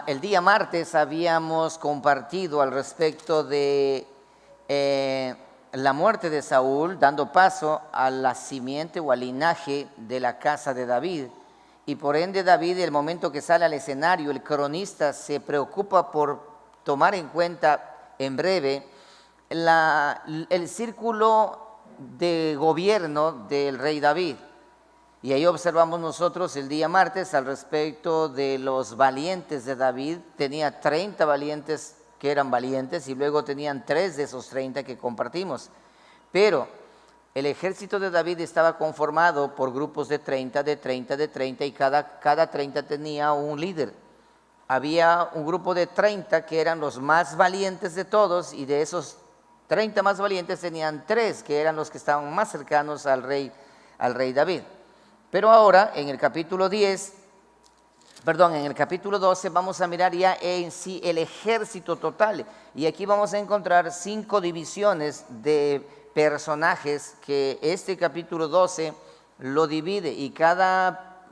El día martes habíamos compartido al respecto de la muerte de Saúl, dando paso a la simiente o al linaje de la casa de David. Y por ende David, el momento que sale al escenario, el cronista se preocupa por tomar en cuenta en breve el círculo de gobierno del rey David. Y ahí observamos nosotros el día martes al respecto de los valientes de David. Tenía 30 valientes que eran valientes y luego tenían 3 de esos 30 que compartimos. Pero el ejército de David estaba conformado por grupos de 30 y cada 30 tenía un líder. Había un grupo de 30 que eran los más valientes de todos y de esos 30 más valientes tenían 3 que eran los que estaban más cercanos al rey David. Pero ahora en el capítulo 12 vamos a mirar ya en sí el ejército total. Y aquí vamos a encontrar 5 divisiones de personajes que este capítulo 12 lo divide. Y cada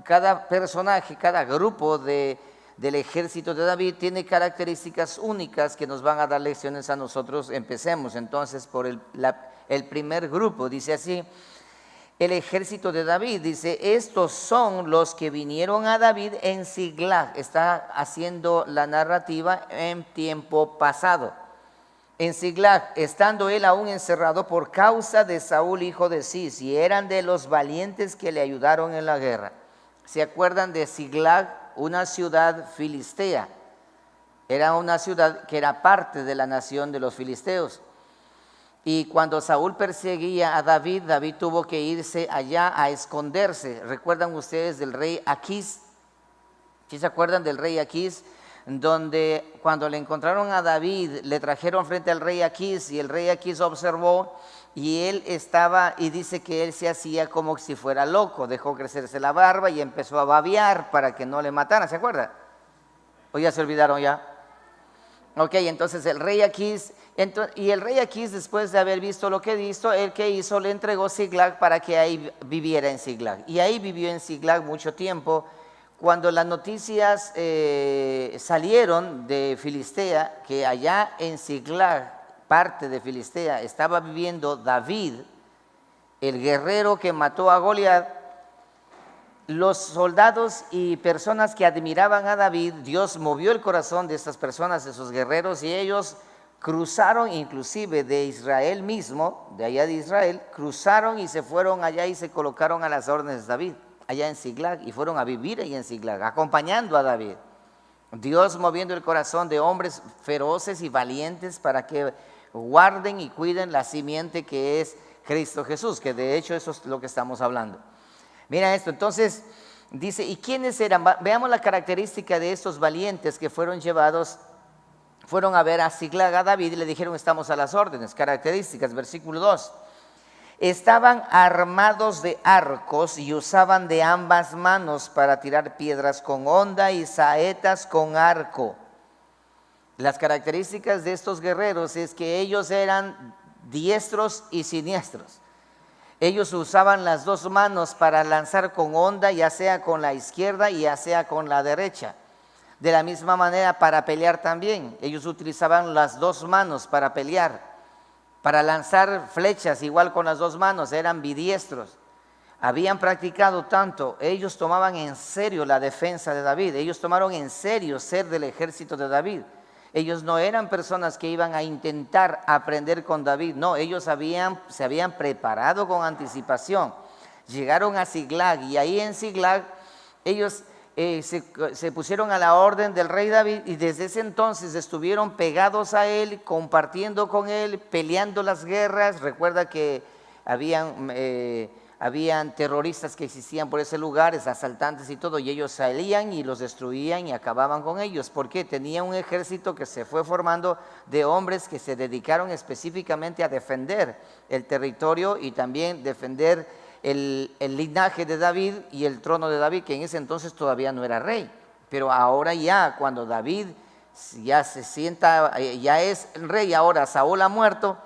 personaje, cada grupo del ejército de David tiene características únicas que nos van a dar lecciones a nosotros. Empecemos entonces por el primer grupo, dice así. El ejército de David, dice, estos son los que vinieron a David en Siglag. Está haciendo la narrativa en tiempo pasado. En Siglag, estando él aún encerrado por causa de Saúl, hijo de Cis, y eran de los valientes que le ayudaron en la guerra. ¿Se acuerdan de Siglag? Una ciudad filistea. Era una ciudad que era parte de la nación de los filisteos. Y cuando Saúl perseguía a David, David tuvo que irse allá a esconderse. ¿Recuerdan ustedes del rey Aquís? ¿Sí se acuerdan del rey Aquís? Donde cuando le encontraron a David, le trajeron frente al rey Aquís y el rey Aquís observó y él estaba, y dice que él se hacía como si fuera loco. Dejó crecerse la barba y empezó a babear para que no le mataran. ¿Se acuerdan? ¿O ya se olvidaron ya? Ok, entonces el rey Aquís... Y el rey Aquís, después de haber visto lo que hizo, el que hizo le entregó Siglag para que ahí viviera en Siglag. Y ahí vivió en Siglag mucho tiempo. Cuando las noticias salieron de Filistea, que allá en Siglag, parte de Filistea, estaba viviendo David, el guerrero que mató a Goliat, los soldados y personas que admiraban a David, Dios movió el corazón de estas personas, de esos guerreros, y ellos cruzaron inclusive de Israel mismo, de allá de Israel, cruzaron y se fueron allá y se colocaron a las órdenes de David, allá en Siglag, y fueron a vivir allá en Siglag, acompañando a David. Dios moviendo el corazón de hombres feroces y valientes para que guarden y cuiden la simiente que es Cristo Jesús, que de hecho eso es lo que estamos hablando. Mira esto, entonces dice, ¿y quiénes eran? Veamos la característica de estos valientes que fueron a ver a Siglag a David y le dijeron, estamos a las órdenes. Características, versículo 2. Estaban armados de arcos y usaban de ambas manos para tirar piedras con honda y saetas con arco. Las características de estos guerreros es que ellos eran diestros y siniestros. Ellos usaban las dos manos para lanzar con honda, ya sea con la izquierda y ya sea con la derecha. De la misma manera para pelear también. Ellos utilizaban las dos manos para pelear, para lanzar flechas igual con las dos manos, eran bidiestros. Habían practicado tanto, ellos tomaban en serio la defensa de David, ellos tomaron en serio ser del ejército de David. Ellos no eran personas que iban a intentar aprender con David, no, ellos se habían preparado con anticipación. Llegaron a Siglag y ahí en Siglag ellos se pusieron a la orden del rey David y desde ese entonces estuvieron pegados a él, compartiendo con él, peleando las guerras. Recuerda que habían terroristas que existían por ese lugar, asaltantes y todo, y ellos salían y los destruían y acababan con ellos, porque tenían un ejército que se fue formando de hombres que se dedicaron específicamente a defender el territorio y también defender el linaje de David y el trono de David, que en ese entonces todavía no era rey, pero ahora ya cuando David ya se sienta, ya es rey, ahora Saúl ha muerto.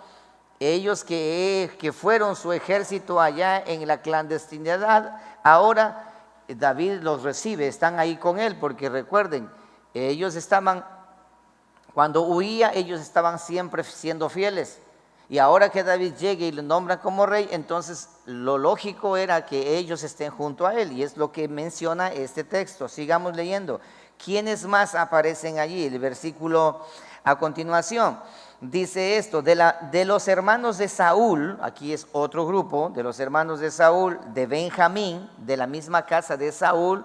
Ellos que fueron su ejército allá en la clandestinidad, ahora David los recibe, están ahí con él, porque recuerden, Ellos estaban, cuando huía, ellos estaban siempre siendo fieles. Y ahora que David llegue y lo nombran como rey, entonces lo lógico era que ellos estén junto a él. Y es lo que menciona este texto. Sigamos leyendo. ¿Quiénes más aparecen allí? El versículo a continuación dice esto: de los hermanos de Saúl, aquí es otro grupo, de los hermanos de Saúl, de Benjamín, de la misma casa de Saúl,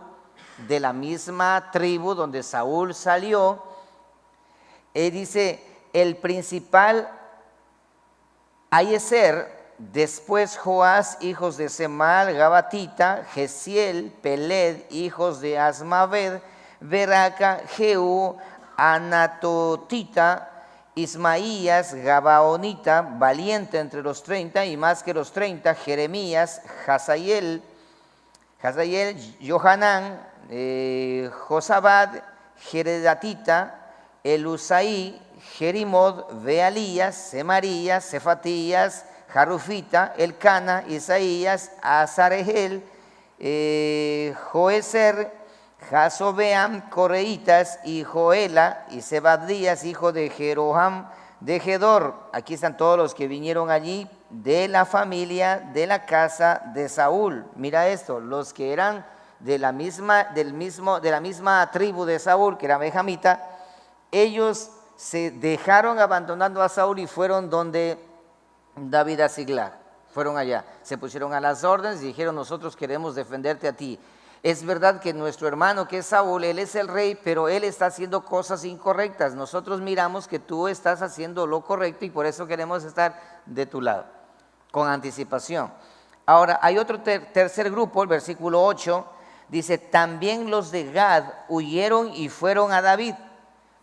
de la misma tribu donde Saúl salió. Dice, el principal Aiezer, después Joás, hijos de Semal, Gabatita, Gesiel, Peled, hijos de Asmaved, Beraca, Jehú, Anatotita, Ismaías, Gabaonita, valiente entre los 30 y más que los 30, Jeremías, Hazael, Johanán, Josabad, Jeredatita, Elusaí, Jerimod, Bealías, Semarías, Cefatías, Jarufita, Elcana, Isaías, Azarehel, Joezer, Jasobeam, Coreitas, y Joela, y Zebadías, hijo de Jeroham, de Gedor. Aquí están todos los que vinieron allí de la familia de la casa de Saúl. Mira esto, los que eran de la misma tribu de Saúl, que era benjamita, ellos se dejaron abandonando a Saúl y fueron donde David a Siglag. Fueron allá, se pusieron a las órdenes y dijeron: nosotros queremos defenderte a ti. Es verdad que nuestro hermano que es Saúl, él es el rey, pero él está haciendo cosas incorrectas. Nosotros miramos que tú estás haciendo lo correcto y por eso queremos estar de tu lado, con anticipación. Ahora, hay otro tercer grupo, el versículo 8, dice: también los de Gad huyeron y fueron a David,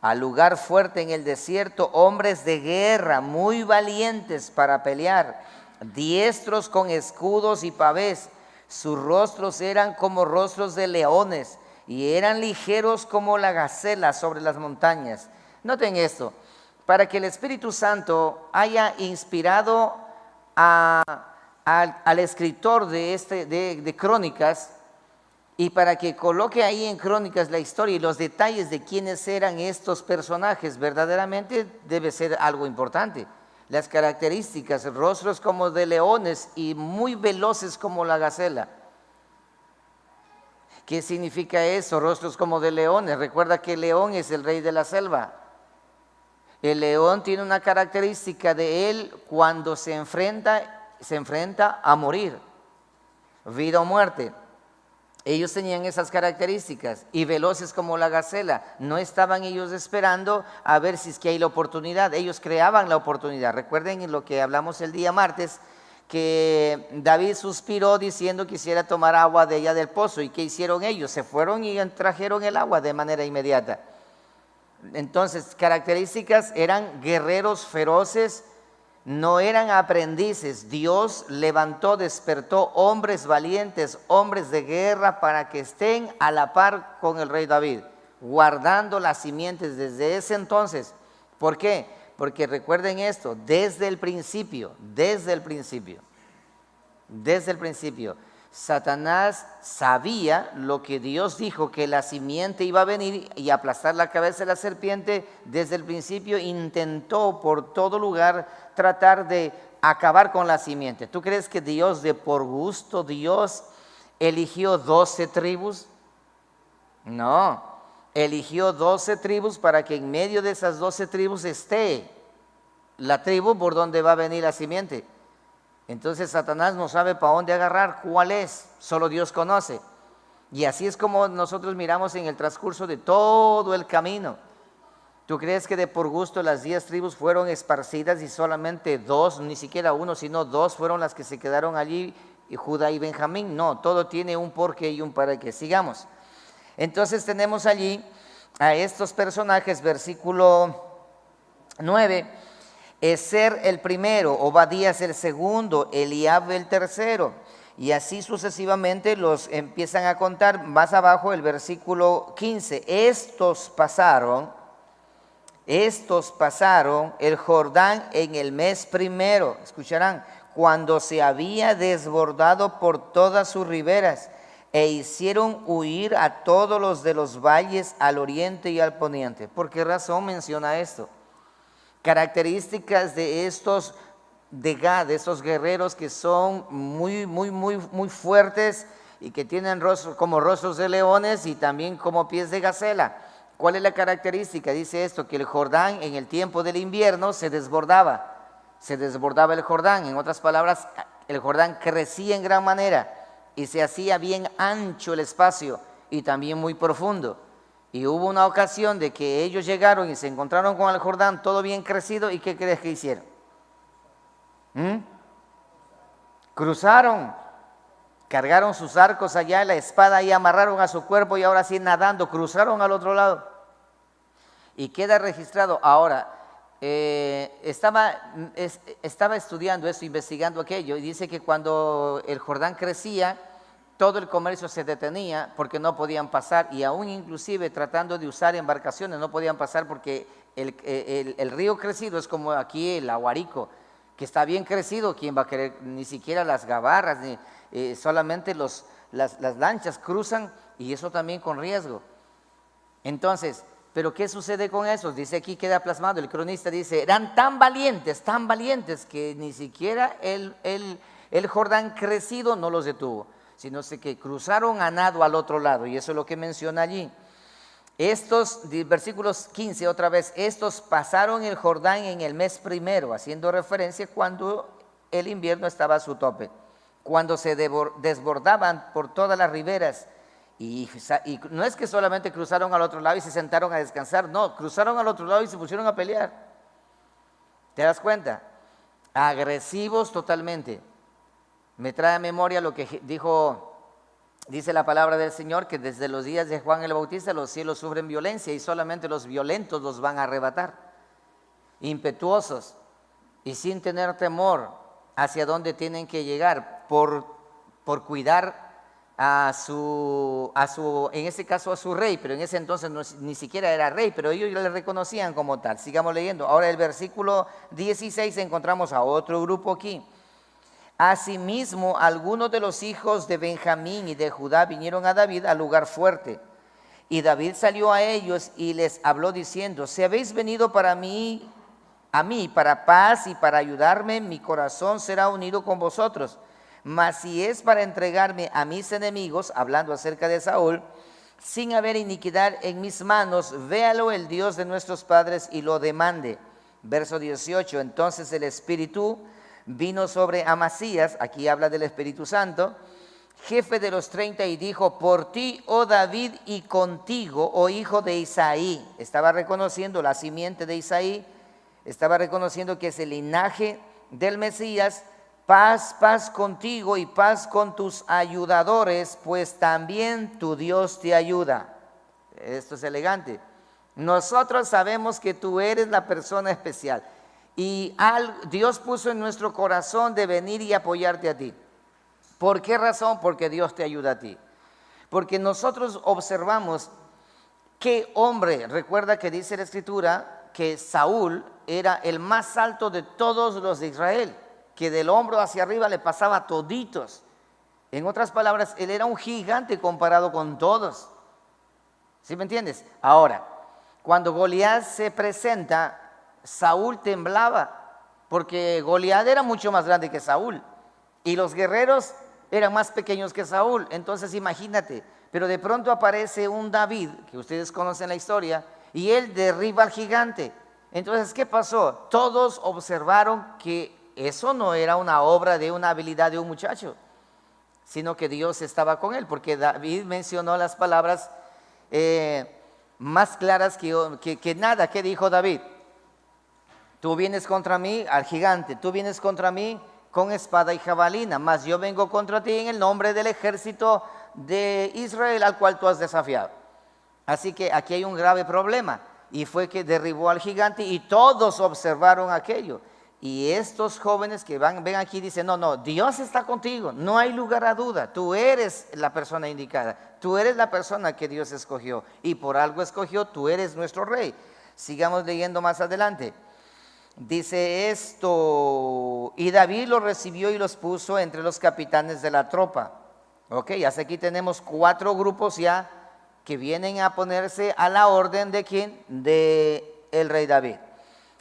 al lugar fuerte en el desierto, hombres de guerra, muy valientes para pelear, diestros con escudos y pavés. Sus rostros eran como rostros de leones y eran ligeros como la gacela sobre las montañas. Noten esto, para que el Espíritu Santo haya inspirado al escritor de Crónicas, y para que coloque ahí en Crónicas la historia y los detalles de quiénes eran estos personajes, verdaderamente debe ser algo importante. Las características: rostros como de leones y muy veloces como la gacela. ¿Qué significa eso? Rostros como de leones. Recuerda que el león es el rey de la selva. El león tiene una característica de él: cuando se enfrenta a morir, vida o muerte. Ellos tenían esas características, y veloces como la gacela. No estaban ellos esperando a ver si es que hay la oportunidad. Ellos creaban la oportunidad. Recuerden lo que hablamos el día martes, que David suspiró diciendo que quisiera tomar agua de allá del pozo. ¿Y qué hicieron ellos? Se fueron y trajeron el agua de manera inmediata. Entonces, características: eran guerreros feroces, no eran aprendices. Dios levantó, despertó hombres valientes, hombres de guerra, para que estén a la par con el rey David, guardando las simientes desde ese entonces. ¿Por qué? Porque recuerden esto: desde el principio, Satanás sabía lo que Dios dijo, que la simiente iba a venir y aplastar la cabeza de la serpiente. Desde el principio intentó por todo lugar tratar de acabar con la simiente. ¿Tú crees que Dios, de por gusto, Dios eligió 12 tribus? No, eligió 12 tribus para que en medio de esas 12 tribus esté la tribu por donde va a venir la simiente. Entonces Satanás no sabe para dónde agarrar, cuál es, solo Dios conoce. Y así es como nosotros miramos en el transcurso de todo el camino. ¿Tú crees que de por gusto las 10 tribus fueron esparcidas y solamente 2, ni siquiera 1, sino 2 fueron las que se quedaron allí, Judá y Benjamín? No, todo tiene un porqué y un para qué. Sigamos. Entonces tenemos allí a estos personajes, versículo 9. Ezer el primero, Obadías el segundo, Eliab el tercero, y así sucesivamente los empiezan a contar. Más abajo el versículo 15, estos pasaron el Jordán en el mes primero, escucharán, cuando se había desbordado por todas sus riberas, e hicieron huir a todos los de los valles al oriente y al poniente. ¿Por qué razón menciona esto? Características de estos de Gad, de estos guerreros que son muy fuertes y que tienen rostros como rostros de leones y también como pies de gacela. ¿Cuál es la característica? Dice esto, que el Jordán en el tiempo del invierno se desbordaba el Jordán. En otras palabras, el Jordán crecía en gran manera y se hacía bien ancho el espacio y también muy profundo. Y hubo una ocasión de que ellos llegaron y se encontraron con el Jordán todo bien crecido, y ¿qué crees que hicieron? Cruzaron, cargaron sus arcos allá, la espada y amarraron a su cuerpo, y ahora sí nadando cruzaron al otro lado. Y queda registrado. Ahora, estaba estudiando esto, investigando aquello, y dice que cuando el Jordán crecía, todo el comercio se detenía porque no podían pasar, y aún inclusive tratando de usar embarcaciones no podían pasar porque el río crecido es como aquí el Aguarico, que está bien crecido. ¿Quién va a querer? Ni siquiera las gabarras, solamente las lanchas cruzan, y eso también con riesgo. Entonces, ¿pero qué sucede con eso? Dice aquí, queda plasmado, el cronista dice, eran tan valientes, que ni siquiera el Jordán crecido no los detuvo, sino que cruzaron a nado al otro lado, y eso es lo que menciona allí. Estos, versículos 15 otra vez, estos pasaron el Jordán en el mes primero, haciendo referencia cuando el invierno estaba a su tope, cuando se desbordaban por todas las riberas. Y no es que solamente cruzaron al otro lado y se sentaron a descansar, no, cruzaron al otro lado y se pusieron a pelear. ¿Te das cuenta? Agresivos totalmente. Me trae a memoria lo que dice la palabra del Señor, que desde los días de Juan el Bautista los cielos sufren violencia y solamente los violentos los van a arrebatar. Impetuosos y sin tener temor hacia dónde tienen que llegar por cuidar en ese caso a su rey, pero en ese entonces ni siquiera era rey, pero ellos le reconocían como tal. Sigamos leyendo. Ahora el versículo 16 encontramos a otro grupo aquí. Asimismo, algunos de los hijos de Benjamín y de Judá vinieron a David al lugar fuerte. Y David salió a ellos y les habló diciendo, si habéis venido a mí para paz y para ayudarme, mi corazón será unido con vosotros. Mas si es para entregarme a mis enemigos, hablando acerca de Saúl, sin haber iniquidad en mis manos, véalo el Dios de nuestros padres y lo demande. Verso 18, entonces el Espíritu vino sobre Amasías, aquí habla del Espíritu Santo, jefe de los 30, y dijo, por ti, oh David, y contigo, oh hijo de Isaí. Estaba reconociendo la simiente de Isaí, estaba reconociendo que es el linaje del Mesías. Paz, paz contigo y paz con tus ayudadores, pues también tu Dios te ayuda. Esto es elegante. Nosotros sabemos que tú eres la persona especial, y Dios puso en nuestro corazón de venir y apoyarte a ti. ¿Por qué razón? Porque Dios te ayuda a ti. Porque nosotros observamos qué hombre, recuerda que dice la Escritura que Saúl era el más alto de todos los de Israel, que del hombro hacia arriba le pasaba toditos. En otras palabras, él era un gigante comparado con todos. ¿Sí me entiendes? Ahora, cuando Goliat se presenta, Saúl temblaba, porque Goliat era mucho más grande que Saúl, y los guerreros eran más pequeños que Saúl. Entonces imagínate, pero de pronto aparece un David, que ustedes conocen la historia, y él derriba al gigante. Entonces, ¿qué pasó? Todos observaron que eso no era una obra de una habilidad de un muchacho, sino que Dios estaba con él, porque David mencionó las palabras más claras que nada. ¿Qué dijo David? Tú vienes contra mí al gigante, tú vienes contra mí con espada y jabalina, mas yo vengo contra ti en el nombre del ejército de Israel al cual tú has desafiado. Así que aquí hay un grave problema, y fue que derribó al gigante y todos observaron aquello. Y estos jóvenes que ven aquí dicen, no, Dios está contigo, no hay lugar a duda, tú eres la persona indicada, tú eres la persona que Dios escogió, y por algo escogió, tú eres nuestro rey. Sigamos leyendo más adelante. Dice esto, y David los recibió y los puso entre los capitanes de la tropa. Ok, hasta aquí tenemos 4 grupos ya que vienen a ponerse a la orden de ¿quién? De el rey David.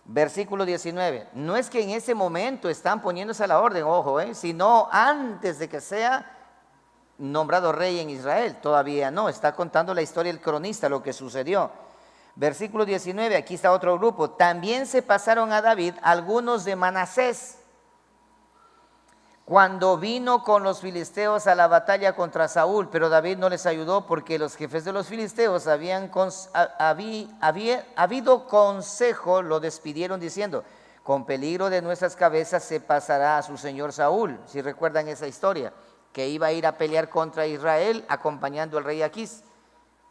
Versículo 19. No es que en ese momento están poniéndose a la orden, ojo, sino antes de que sea nombrado rey en Israel. Todavía no, está contando la historia del cronista, lo que sucedió. Versículo 19, aquí está otro grupo. También se pasaron a David algunos de Manasés, cuando vino con los filisteos a la batalla contra Saúl, pero David no les ayudó porque los jefes de los filisteos había habido consejo, lo despidieron diciendo: con peligro de nuestras cabezas se pasará a su señor Saúl. Si recuerdan esa historia, que iba a ir a pelear contra Israel acompañando al rey Aquís.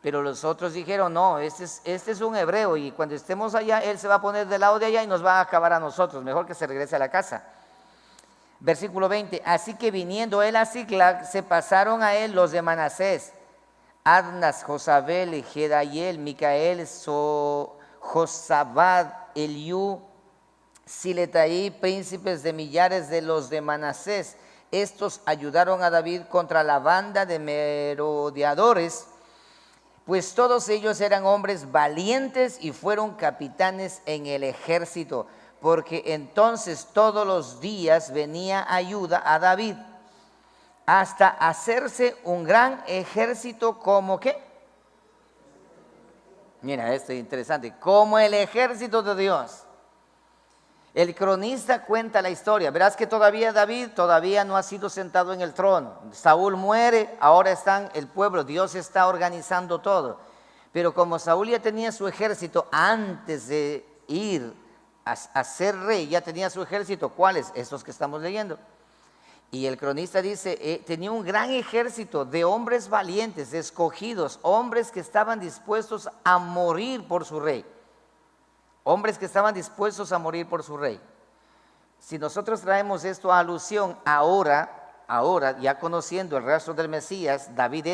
Pero los otros dijeron: no, este es un hebreo y cuando estemos allá, él se va a poner del lado de allá y nos va a acabar a nosotros, mejor que se regrese a la casa. Versículo 20, así que viniendo él a Siclag, se pasaron a él los de Manasés, Adnas, Josabel, Jedayel, Micael, Josabad, Eliú, Siletaí, príncipes de millares de los de Manasés. Estos ayudaron a David contra la banda de merodeadores, pues todos ellos eran hombres valientes y fueron capitanes en el ejército, porque entonces todos los días venía ayuda a David, hasta hacerse un gran ejército como ¿qué? Mira, esto es interesante, como el ejército de Dios. El cronista cuenta la historia. Verás que todavía David no ha sido sentado en el trono. Saúl muere, ahora están el pueblo, Dios está organizando todo. Pero como Saúl ya tenía su ejército antes de ir a ser rey, ya tenía su ejército. ¿Cuáles? Estos que estamos leyendo. Y el cronista dice, tenía un gran ejército de hombres valientes, escogidos, hombres que estaban dispuestos a morir por su rey. Hombres que estaban dispuestos a morir por su rey. Si nosotros traemos esto a alusión ahora ya conociendo el rastro del Mesías, David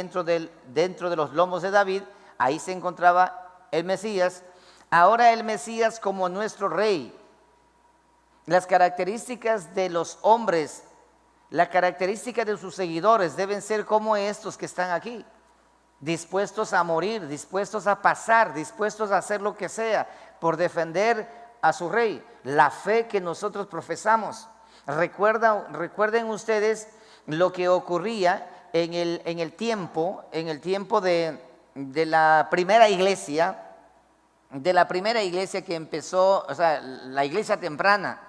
dentro de los lomos de David, ahí se encontraba el Mesías. Ahora el Mesías como nuestro rey. Las características de los hombres, la característica de sus seguidores deben ser como estos que están aquí. Dispuestos a morir, dispuestos a pasar, dispuestos a hacer lo que sea por defender a su rey, la fe que nosotros profesamos. Recuerden ustedes lo que ocurría en el tiempo de la primera iglesia, que empezó, o sea, la iglesia temprana,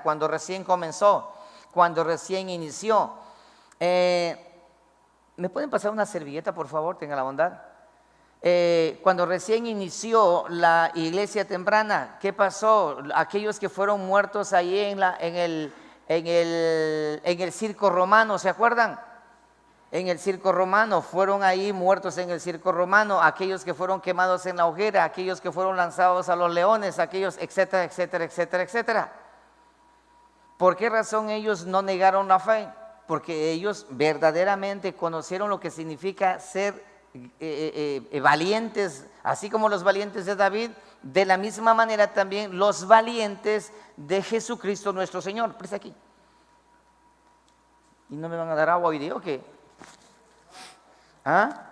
cuando recién comenzó, cuando recién inició. ¿Me pueden pasar una servilleta, por favor? Tenga la bondad. Cuando recién inició la iglesia temprana, ¿qué pasó? Aquellos que fueron muertos ahí en el circo romano, ¿se acuerdan? En el circo romano, fueron ahí muertos en el circo romano, aquellos que fueron quemados en la hoguera, aquellos que fueron lanzados a los leones, aquellos, etcétera, etcétera, etcétera, etcétera. ¿Por qué razón ellos no negaron la fe? Porque ellos verdaderamente conocieron lo que significa ser valientes, así como los valientes de David, de la misma manera también los valientes de Jesucristo nuestro Señor. Presta aquí. ¿Y no me van a dar agua hoy día o qué? ¿Ah?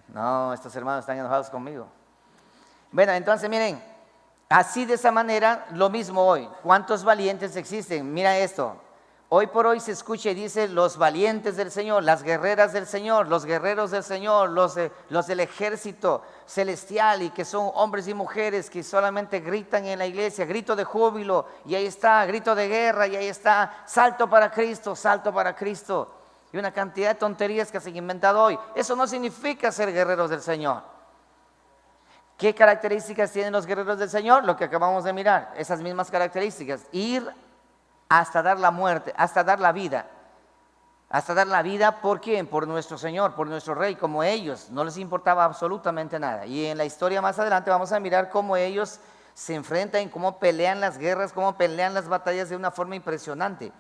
No, estos hermanos están enojados conmigo. Bueno, entonces miren, así de esa manera, lo mismo hoy. ¿Cuántos valientes existen? Mira esto. Hoy por hoy se escucha y dice los valientes del Señor, las guerreras del Señor, los guerreros del Señor, los del ejército celestial, y que son hombres y mujeres que solamente gritan en la iglesia, grito de júbilo, y ahí está, grito de guerra, y ahí está, salto para Cristo, y una cantidad de tonterías que se han inventado hoy. Eso no significa ser guerreros del Señor. ¿Qué características tienen los guerreros del Señor? Lo que acabamos de mirar, esas mismas características. Ir hasta dar la muerte, hasta dar la vida. Hasta dar la vida, ¿por quién? Por nuestro Señor, por nuestro Rey, como ellos. No les importaba absolutamente nada. Y en la historia más adelante vamos a mirar cómo ellos se enfrentan, cómo pelean las guerras, cómo pelean las batallas de una forma impresionante.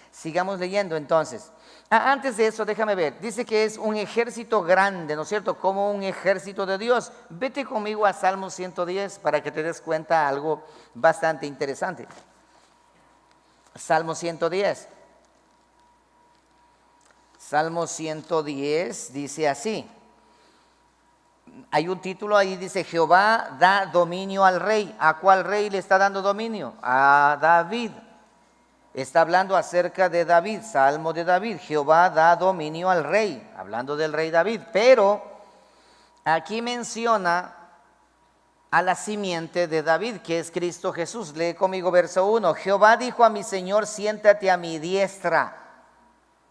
Sigamos leyendo entonces. Antes de eso, déjame ver. Dice que es un ejército grande, ¿no es cierto? Como un ejército de Dios. Vete conmigo a Salmo 110 para que te des cuenta algo bastante interesante. Salmo 110. Salmo 110 dice así. Hay un título ahí, dice: Jehová da dominio al rey. ¿A cuál rey le está dando dominio? A David. Está hablando acerca de David, Salmo de David. Jehová da dominio al rey, hablando del rey David. Pero aquí menciona a la simiente de David, que es Cristo Jesús. Lee conmigo verso 1. Jehová dijo a mi Señor: siéntate a mi diestra.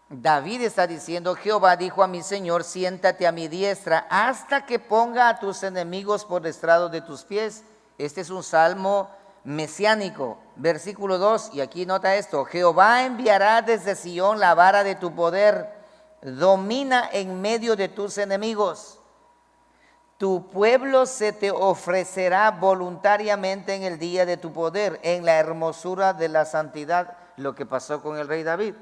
David está diciendo: Jehová dijo a mi Señor: siéntate a mi diestra hasta que ponga a tus enemigos por estrado de tus pies. Este es un salmo mesiánico. Versículo 2, y aquí nota esto: Jehová enviará desde Sión la vara de tu poder, domina en medio de tus enemigos. Tu pueblo se te ofrecerá voluntariamente en el día de tu poder, en la hermosura de la santidad. Lo que pasó con el rey David.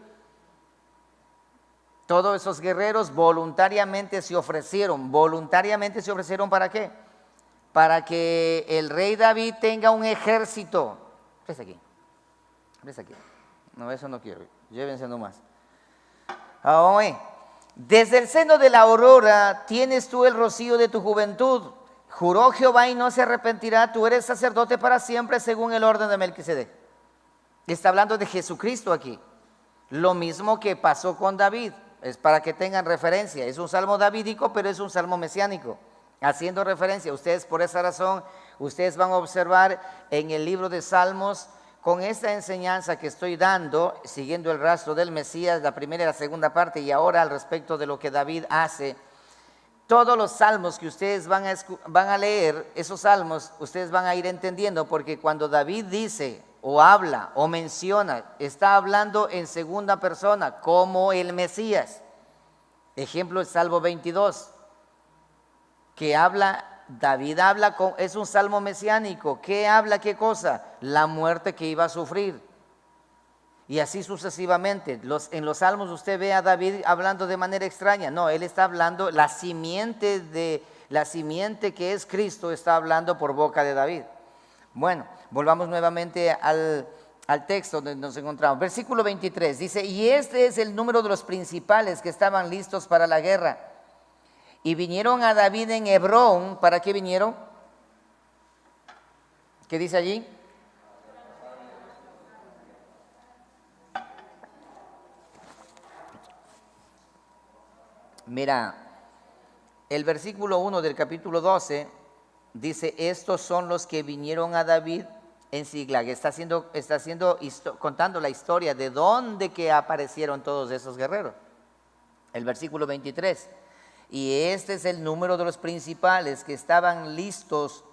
Todos esos guerreros voluntariamente se ofrecieron. ¿Voluntariamente se ofrecieron para qué? Para que el rey David tenga un ejército. Presta aquí. Presta aquí. No, eso no quiero. Llévense nomás. Ahora, desde el seno de la aurora tienes tú el rocío de tu juventud. Juró Jehová y no se arrepentirá. Tú eres sacerdote para siempre según el orden de Melquisedec. Está hablando de Jesucristo aquí. Lo mismo que pasó con David. Es para que tengan referencia. Es un salmo davídico, pero es un salmo mesiánico. Haciendo referencia, ustedes por esa razón, ustedes van a observar en el libro de Salmos, con esta enseñanza que estoy dando, siguiendo el rastro del Mesías, la primera y la segunda parte, y ahora al respecto de lo que David hace, todos los salmos que ustedes van a leer, esos salmos, ustedes van a ir entendiendo, porque cuando David dice, o habla, o menciona, está hablando en segunda persona, como el Mesías. Ejemplo, el Salmo 22, que habla, David habla, es un salmo mesiánico. ¿Qué habla? ¿Qué cosa? La muerte que iba a sufrir. Y así sucesivamente. En los salmos usted ve a David hablando de manera extraña. No, él está hablando, la simiente que es Cristo está hablando por boca de David. Bueno, volvamos nuevamente al texto donde nos encontramos. Versículo 23 dice: y este es el número de los principales que estaban listos para la guerra. Y vinieron a David en Hebrón. ¿Para qué vinieron? ¿Qué dice allí? Mira, el versículo 1 del capítulo 12 dice: estos son los que vinieron a David en Siglag. Está contando la historia de dónde que aparecieron todos esos guerreros. El versículo 23: y este es el número de los principales que estaban listos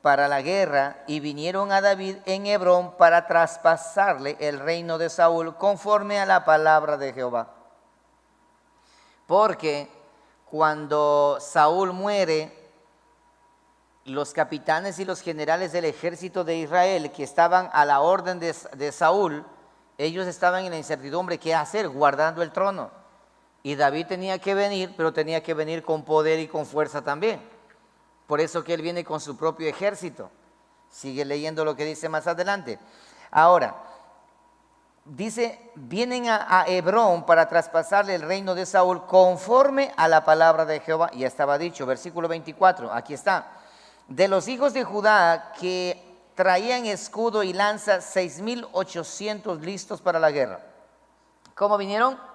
para la guerra y vinieron a David en Hebrón para traspasarle el reino de Saúl conforme a la palabra de Jehová. Porque cuando Saúl muere, los capitanes y los generales del ejército de Israel que estaban a la orden de Saúl, ellos estaban en la incertidumbre qué hacer, guardando el trono. Y David tenía que venir, pero tenía que venir con poder y con fuerza también. Por eso que él viene con su propio ejército. Sigue leyendo lo que dice más adelante. Ahora, dice: vienen a Hebrón para traspasarle el reino de Saúl conforme a la palabra de Jehová. Ya estaba dicho, versículo 24, aquí está. De los hijos de Judá que traían escudo y lanza, 6,800 listos para la guerra. ¿Cómo vinieron?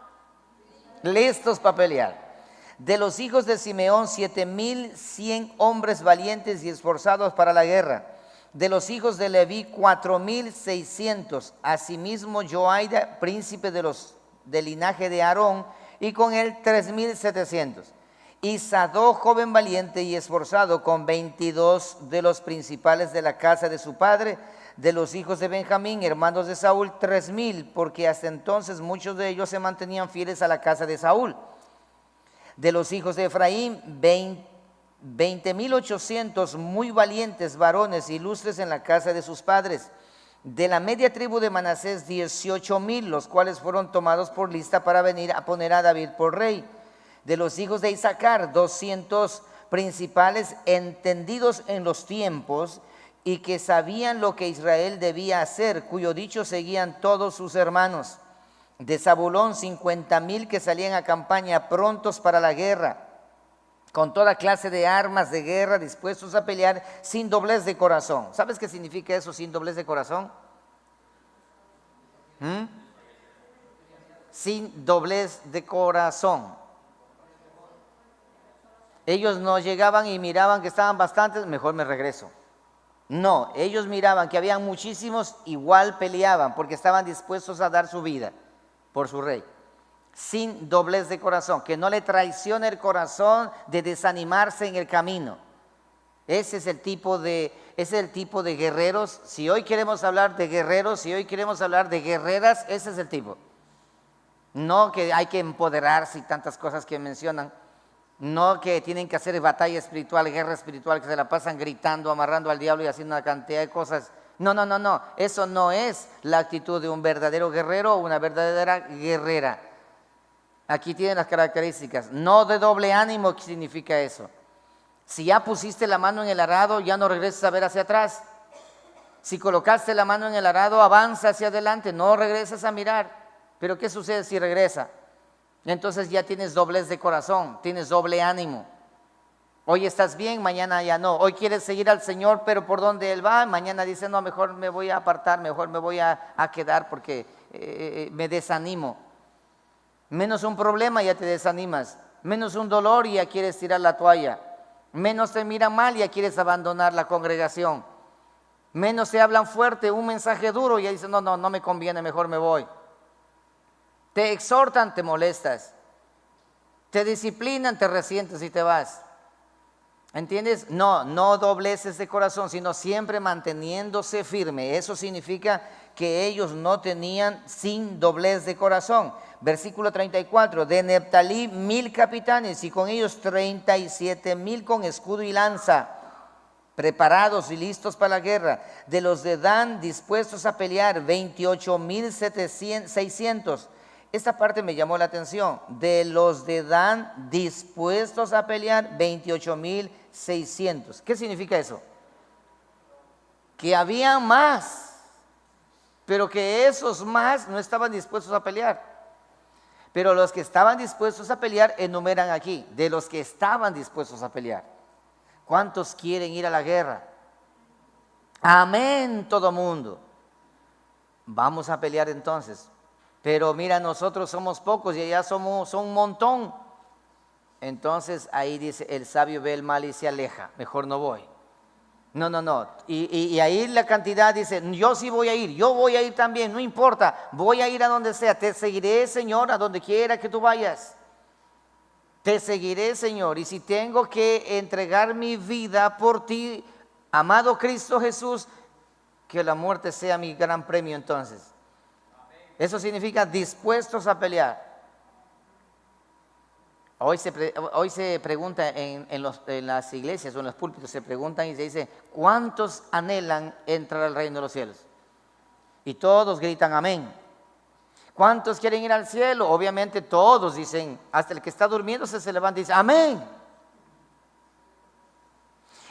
Listos para pelear. De los hijos de Simeón, 7,100 hombres valientes y esforzados para la guerra. De los hijos de Leví, 4,600. Asimismo, Joaida, príncipe del linaje de Aarón, y con él 3,700. Y Sadoc, joven valiente y esforzado, con 22 de los principales de la casa de su padre. De los hijos de Benjamín, hermanos de Saúl, 3,000, porque hasta entonces muchos de ellos se mantenían fieles a la casa de Saúl. De los hijos de Efraín, 20,800 muy valientes varones ilustres en la casa de sus padres. De la media tribu de Manasés, 18,000, los cuales fueron tomados por lista para venir a poner a David por rey. De los hijos de Isaacar, 200 principales entendidos en los tiempos y que sabían lo que Israel debía hacer, cuyo dicho seguían todos sus hermanos. De Zabulón 50,000 que salían a campaña prontos para la guerra, con toda clase de armas de guerra, dispuestos a pelear sin doblez de corazón. ¿Sabes qué significa eso, sin doblez de corazón? Sin doblez de corazón. Ellos no llegaban y miraban que estaban bastantes, mejor me regreso. No, ellos miraban que habían muchísimos, igual peleaban, porque estaban dispuestos a dar su vida por su rey. Sin doblez de corazón, que no le traicione el corazón de desanimarse en el camino. Ese es el tipo de guerreros. Si hoy queremos hablar de guerreros, si hoy queremos hablar de guerreras, ese es el tipo. No que hay que empoderarse y tantas cosas que mencionan. No que tienen que hacer batalla espiritual, guerra espiritual, que se la pasan gritando, amarrando al diablo y haciendo una cantidad de cosas. No. Eso no es la actitud de un verdadero guerrero o una verdadera guerrera. Aquí tienen las características. No de doble ánimo, ¿qué significa eso? Si ya pusiste la mano en el arado, ya no regreses a ver hacia atrás. Si colocaste la mano en el arado, avanza hacia adelante, no regresas a mirar. Pero ¿qué sucede si regresa? Entonces ya tienes doblez de corazón, tienes doble ánimo. Hoy estás bien, mañana ya no. Hoy quieres seguir al Señor, pero por donde Él va, mañana dice, no, mejor me voy a apartar, mejor me voy a quedar porque me desanimo. Menos un problema ya te desanimas, menos un dolor y ya quieres tirar la toalla. Menos te miran mal y ya quieres abandonar la congregación. Menos te hablan fuerte, un mensaje duro y ya dices, no me conviene, mejor me voy. Te exhortan, te molestas. Te disciplinan, te resientes y te vas. ¿Entiendes? No dobleces de corazón, sino siempre manteniéndose firme. Eso significa que ellos no tenían sin doblez de corazón. Versículo 34, de Neftalí 1,000 capitanes y con ellos 37,000 con escudo y lanza, preparados y listos para la guerra. De los de Dan dispuestos a pelear 28,600. Esta parte me llamó la atención. De los de Dan dispuestos a pelear 28,600. ¿Qué significa eso? Que había más, pero que esos más no estaban dispuestos a pelear. Pero los que estaban dispuestos a pelear enumeran aquí, de los que estaban dispuestos a pelear. ¿Cuántos quieren ir a la guerra? Amén, todo mundo. Vamos a pelear entonces. Pero mira, nosotros somos pocos y allá son un montón. Entonces ahí dice, el sabio ve el mal y se aleja, mejor no voy. No. Y ahí la cantidad dice, yo sí voy a ir, yo voy a ir también, no importa, voy a ir a donde sea, te seguiré, Señor, a donde quiera que tú vayas. Te seguiré, Señor, y si tengo que entregar mi vida por ti, amado Cristo Jesús, que la muerte sea mi gran premio entonces. Eso significa dispuestos a pelear. Hoy se pregunta en las iglesias o en los púlpitos, se preguntan y se dice, ¿cuántos anhelan entrar al reino de los cielos? Y todos gritan amén. ¿Cuántos quieren ir al cielo? Obviamente todos dicen, hasta el que está durmiendo se levanta y dice amén.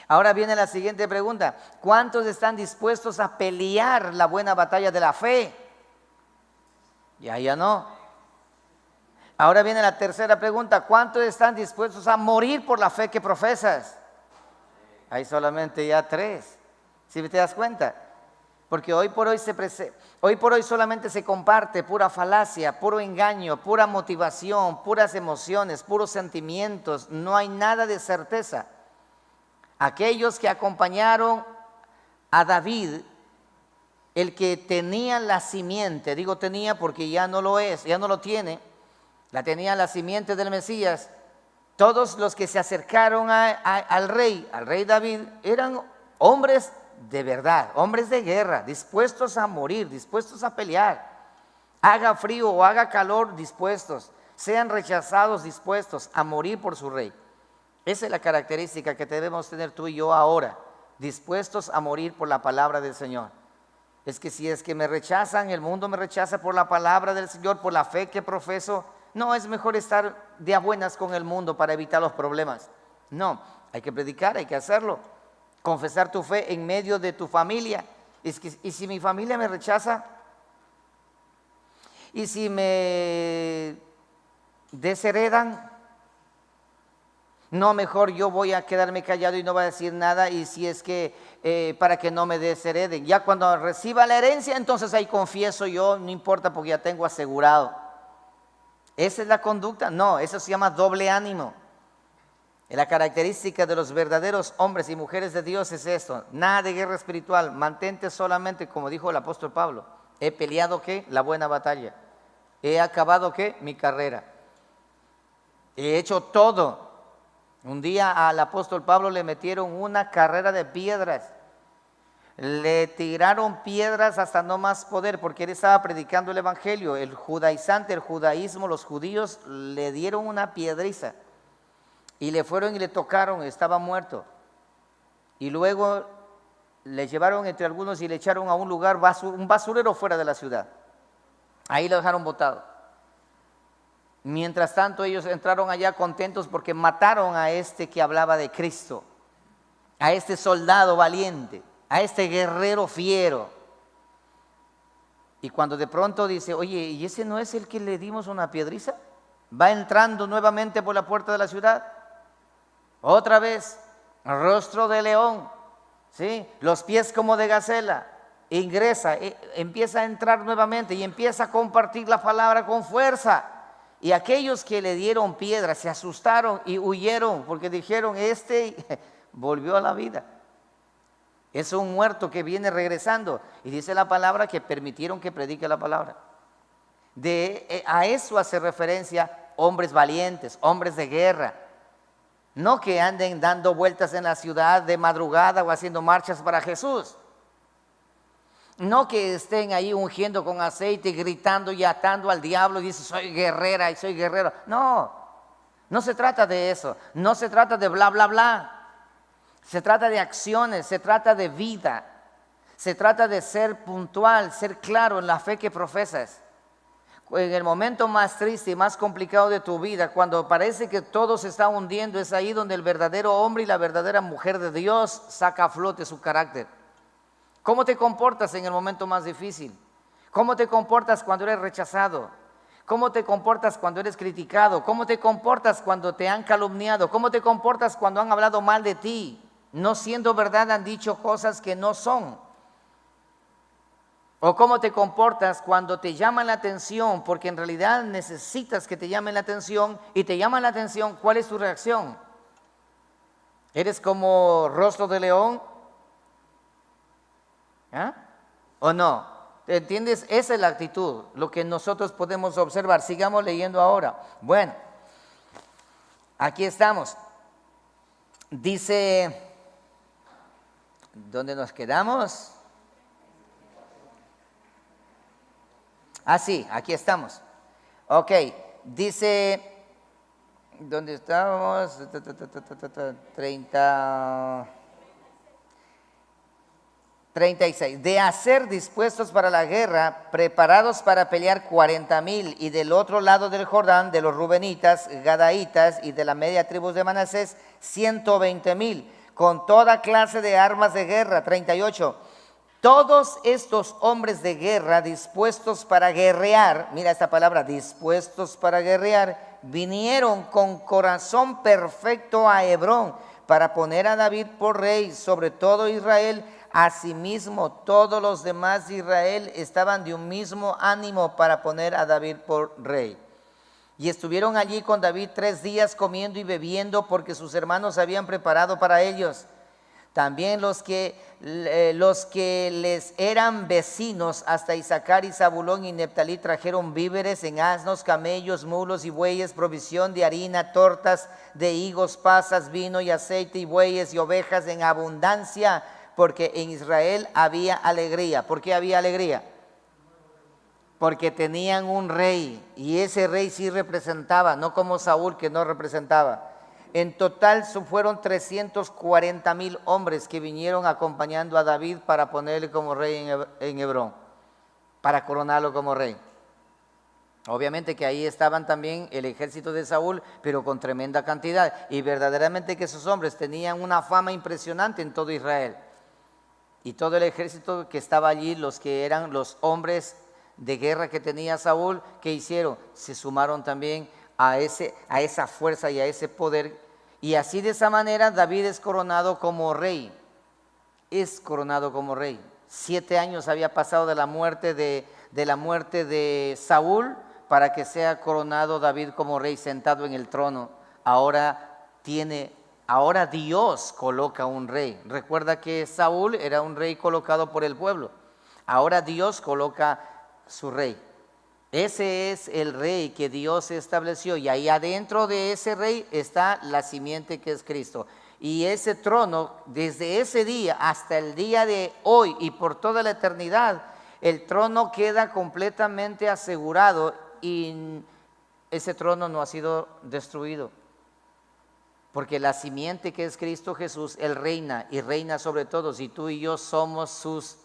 Ahora viene la siguiente pregunta, ¿cuántos están dispuestos a pelear la buena batalla de la fe? Ya no. Ahora viene la tercera pregunta, ¿cuántos están dispuestos a morir por la fe que profesas? Hay solamente ya 3, ¿sí te das cuenta? Porque hoy por hoy solamente se comparte pura falacia, puro engaño, pura motivación, puras emociones, puros sentimientos, no hay nada de certeza. Aquellos que acompañaron a David, el que tenía la simiente, digo tenía porque ya no lo es, ya no lo tiene, la tenía la simiente del Mesías. Todos los que se acercaron al rey David, eran hombres de verdad, hombres de guerra, dispuestos a morir, dispuestos a pelear. Haga frío o haga calor, dispuestos. Sean rechazados, dispuestos a morir por su rey. Esa es la característica que debemos tener tú y yo ahora, dispuestos a morir por la palabra del Señor. Es que si es que me rechazan, el mundo me rechaza por la palabra del Señor, por la fe que profeso, no, es mejor estar de a buenas con el mundo para evitar los problemas. No, hay que predicar, hay que hacerlo. Confesar tu fe en medio de tu familia. Y si mi familia me rechaza, ¿Y si me desheredan? No, mejor yo voy a quedarme callado y no voy a decir nada, y si es que para que no me deshereden. Ya cuando reciba la herencia, entonces ahí confieso yo, no importa porque ya tengo asegurado. ¿Esa es la conducta? No, eso se llama doble ánimo. La característica de los verdaderos hombres y mujeres de Dios es esto: nada de guerra espiritual, mantente solamente, como dijo el apóstol Pablo, he peleado ¿qué? La buena batalla, he acabado ¿qué? Mi carrera, he hecho todo. Un día al apóstol Pablo le metieron una carrera de piedras, le tiraron piedras hasta no más poder, porque él estaba predicando el evangelio. El judaizante, el judaísmo, los judíos le dieron una piedriza y le fueron y le tocaron, estaba muerto. Y luego le llevaron entre algunos y le echaron a un lugar, un basurero fuera de la ciudad. Ahí lo dejaron botado. Mientras tanto ellos entraron allá contentos porque mataron a este que hablaba de Cristo, a este soldado valiente, a este guerrero fiero. Y cuando de pronto dice, oye, ¿y ese no es el que le dimos una piedriza? Va entrando nuevamente por la puerta de la ciudad. Otra vez, rostro de león, ¿sí? Los pies como de gacela. Ingresa, empieza a entrar nuevamente y empieza a compartir la palabra con fuerza. Y aquellos que le dieron piedras se asustaron y huyeron porque dijeron, este volvió a la vida. Es un muerto que viene regresando. Y dice la palabra que permitieron que predique la palabra. A eso hace referencia hombres valientes, hombres de guerra. No que anden dando vueltas en la ciudad de madrugada o haciendo marchas para Jesús. No que estén ahí ungiendo con aceite, gritando y atando al diablo y dicen, soy guerrera y soy guerrero. No, no se trata de eso. No se trata de bla, bla, bla. Se trata de acciones, se trata de vida. Se trata de ser puntual, ser claro en la fe que profesas. En el momento más triste y más complicado de tu vida, cuando parece que todo se está hundiendo, es ahí donde el verdadero hombre y la verdadera mujer de Dios saca a flote su carácter. ¿Cómo te comportas en el momento más difícil? ¿Cómo te comportas cuando eres rechazado? ¿Cómo te comportas cuando eres criticado? ¿Cómo te comportas cuando te han calumniado? ¿Cómo te comportas cuando han hablado mal de ti? No siendo verdad, han dicho cosas que no son. ¿O cómo te comportas cuando te llaman la atención? Porque en realidad necesitas que te llamen la atención y te llaman la atención. ¿Cuál es tu reacción? ¿Eres como rostro de león? ¿Ah? ¿O no? ¿Entiendes? Esa es la actitud, lo que nosotros podemos observar. Sigamos leyendo ahora. Bueno, aquí estamos. Dice, ¿dónde nos quedamos? Ah, sí, aquí estamos. Ok, dice, ¿dónde estamos? 36. De hacer dispuestos para la guerra, preparados para pelear 40,000, y del otro lado del Jordán, de los Rubenitas, Gadaitas y de la media tribu de Manasés, 120,000, con toda clase de armas de guerra. 38. Todos estos hombres de guerra dispuestos para guerrear, mira esta palabra, dispuestos para guerrear, vinieron con corazón perfecto a Hebrón para poner a David por rey sobre todo Israel. Asimismo, todos los demás de Israel estaban de un mismo ánimo para poner a David por rey. Y estuvieron allí con David 3 días comiendo y bebiendo, porque sus hermanos habían preparado para ellos. También los que les eran vecinos hasta Isaacar y Zabulón y Neftalí trajeron víveres en asnos, camellos, mulos y bueyes, provisión de harina, tortas de higos, pasas, vino y aceite, y bueyes y ovejas en abundancia, porque en Israel había alegría. ¿Por qué había alegría? Porque tenían un rey, y ese rey sí representaba, no como Saúl, que no representaba. En total fueron 340,000 hombres que vinieron acompañando a David para ponerle como rey en Hebrón, para coronarlo como rey. Obviamente que ahí estaban también el ejército de Saúl, pero con tremenda cantidad. Y verdaderamente que esos hombres tenían una fama impresionante en todo Israel. Y todo el ejército que estaba allí, los que eran los hombres de guerra que tenía Saúl, ¿qué hicieron? Se sumaron también a esa fuerza y a ese poder. Y así de esa manera David es coronado como rey. Es coronado como rey. 7 años había pasado de la muerte de Saúl para que sea coronado David como rey sentado en el trono. Ahora Dios coloca un rey. Recuerda que Saúl era un rey colocado por el pueblo. Ahora Dios coloca su rey. Ese es el rey que Dios estableció, y ahí adentro de ese rey está la simiente que es Cristo. Y ese trono, desde ese día hasta el día de hoy y por toda la eternidad, el trono queda completamente asegurado y ese trono no ha sido destruido. Porque la simiente que es Cristo Jesús, Él reina y reina sobre todos, y tú y yo somos ¿sus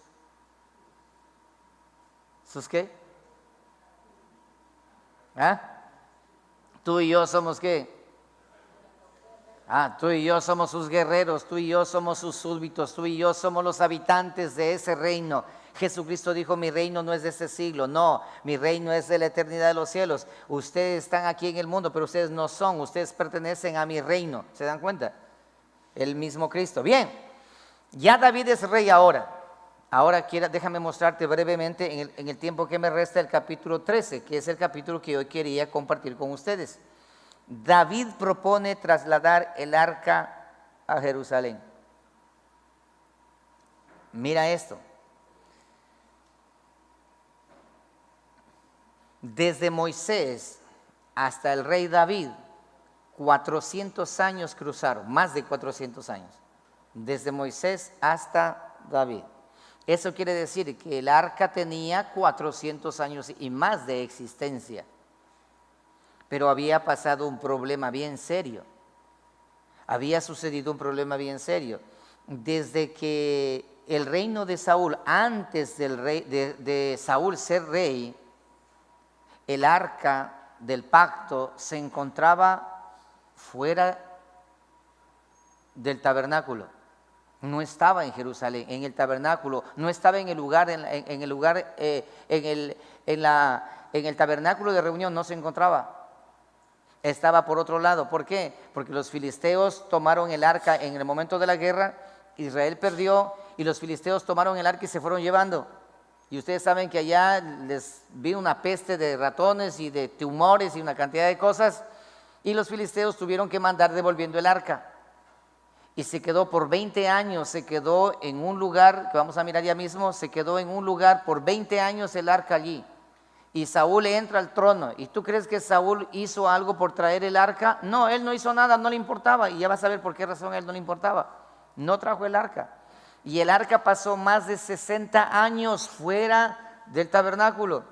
qué? ¿Ah? Tú y yo somos ¿qué? Tú y yo somos sus guerreros, tú y yo somos sus súbditos, tú y yo somos los habitantes de ese reino. Jesucristo dijo, mi reino no es de este siglo, no, mi reino es de la eternidad de los cielos. Ustedes están aquí en el mundo, pero ustedes no son, ustedes pertenecen a mi reino. ¿Se dan cuenta? El mismo Cristo. Bien, ya David es rey ahora. Ahora déjame mostrarte brevemente en el tiempo que me resta el capítulo 13, que es el capítulo que hoy quería compartir con ustedes. David propone trasladar el arca a Jerusalén. Mira esto. Desde Moisés hasta el rey David, 400 años cruzaron, más de 400 años. Desde Moisés hasta David. Eso quiere decir que el arca tenía 400 años y más de existencia. Pero había pasado un problema bien serio. Había sucedido un problema bien serio. Desde que el reino de Saúl, antes de Saúl ser rey, el arca del pacto se encontraba fuera del tabernáculo. No estaba en Jerusalén, en el tabernáculo, no estaba en el lugar, en el tabernáculo de reunión no se encontraba. Estaba por otro lado. ¿Por qué? Porque los filisteos tomaron el arca en el momento de la guerra, Israel perdió y los filisteos tomaron el arca y se fueron llevando. Y ustedes saben que allá les vino una peste de ratones y de tumores y una cantidad de cosas, y los filisteos tuvieron que mandar devolviendo el arca. Y se quedó por 20 años, se quedó en un lugar, que vamos a mirar ya mismo, se quedó en un lugar por 20 años el arca allí. Y Saúl entra al trono. ¿Y tú crees que Saúl hizo algo por traer el arca? No, él no hizo nada, no le importaba. Y ya vas a ver por qué razón a él no le importaba. No trajo el arca. Y el arca pasó más de 60 años fuera del tabernáculo.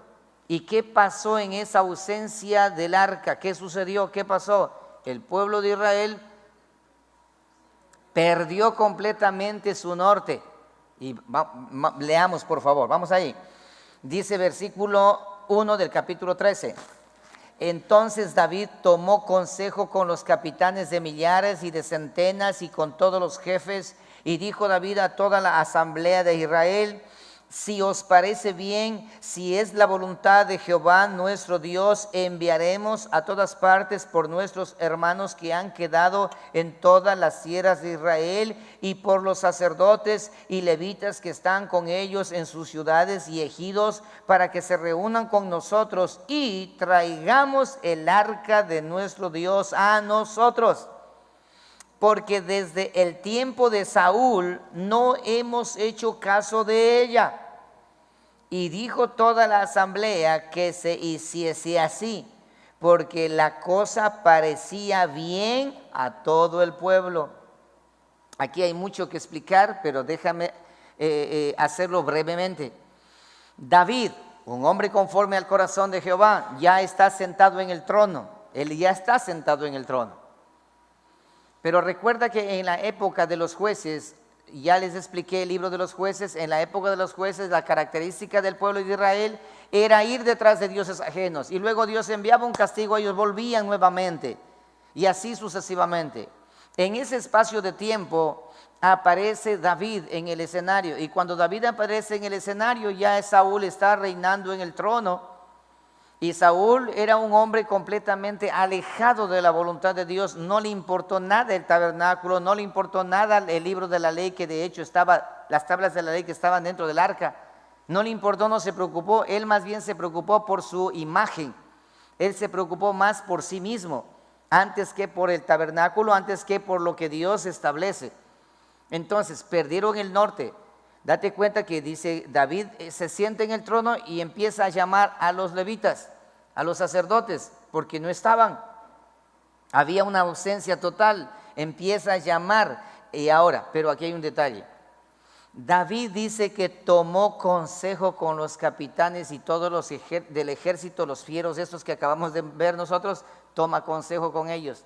¿Y qué pasó en esa ausencia del arca? ¿Qué sucedió? ¿Qué pasó? El pueblo de Israel perdió completamente su norte. Y leamos por favor, vamos ahí. Dice versículo 1 del capítulo 13. Entonces David tomó consejo con los capitanes de millares y de centenas y con todos los jefes, y dijo David a toda la asamblea de Israel: si os parece bien, si es la voluntad de Jehová nuestro Dios, enviaremos a todas partes por nuestros hermanos que han quedado en todas las tierras de Israel, y por los sacerdotes y levitas que están con ellos en sus ciudades y ejidos, para que se reúnan con nosotros y traigamos el arca de nuestro Dios a nosotros. Porque desde el tiempo de Saúl no hemos hecho caso de ella. Y dijo toda la asamblea que se hiciese así, porque la cosa parecía bien a todo el pueblo. Aquí hay mucho que explicar, pero déjame hacerlo brevemente. David, un hombre conforme al corazón de Jehová, ya está sentado en el trono. Él ya está sentado en el trono. Pero recuerda que en la época de los jueces, ya les expliqué el libro de los jueces, en la época de los jueces la característica del pueblo de Israel era ir detrás de dioses ajenos, y luego Dios enviaba un castigo, ellos volvían nuevamente, y así sucesivamente. En ese espacio de tiempo aparece David en el escenario, y cuando David aparece en el escenario ya Saúl está reinando en el trono. Y Saúl era un hombre completamente alejado de la voluntad de Dios. No le importó nada el tabernáculo, no le importó nada el libro de la ley, que de hecho estaba, las tablas de la ley que estaban dentro del arca. No le importó, no se preocupó. Él más bien se preocupó por su imagen. Él se preocupó más por sí mismo, antes que por el tabernáculo, antes que por lo que Dios establece. Entonces perdieron el norte. Date cuenta que dice David se sienta en el trono y empieza a llamar a los levitas, a los sacerdotes, porque no estaban. Había una ausencia total. Empieza a llamar. Y ahora, pero aquí hay un detalle. David dice que tomó consejo con los capitanes y todos los del ejército, los fieros estos que acabamos de ver nosotros, toma consejo con ellos.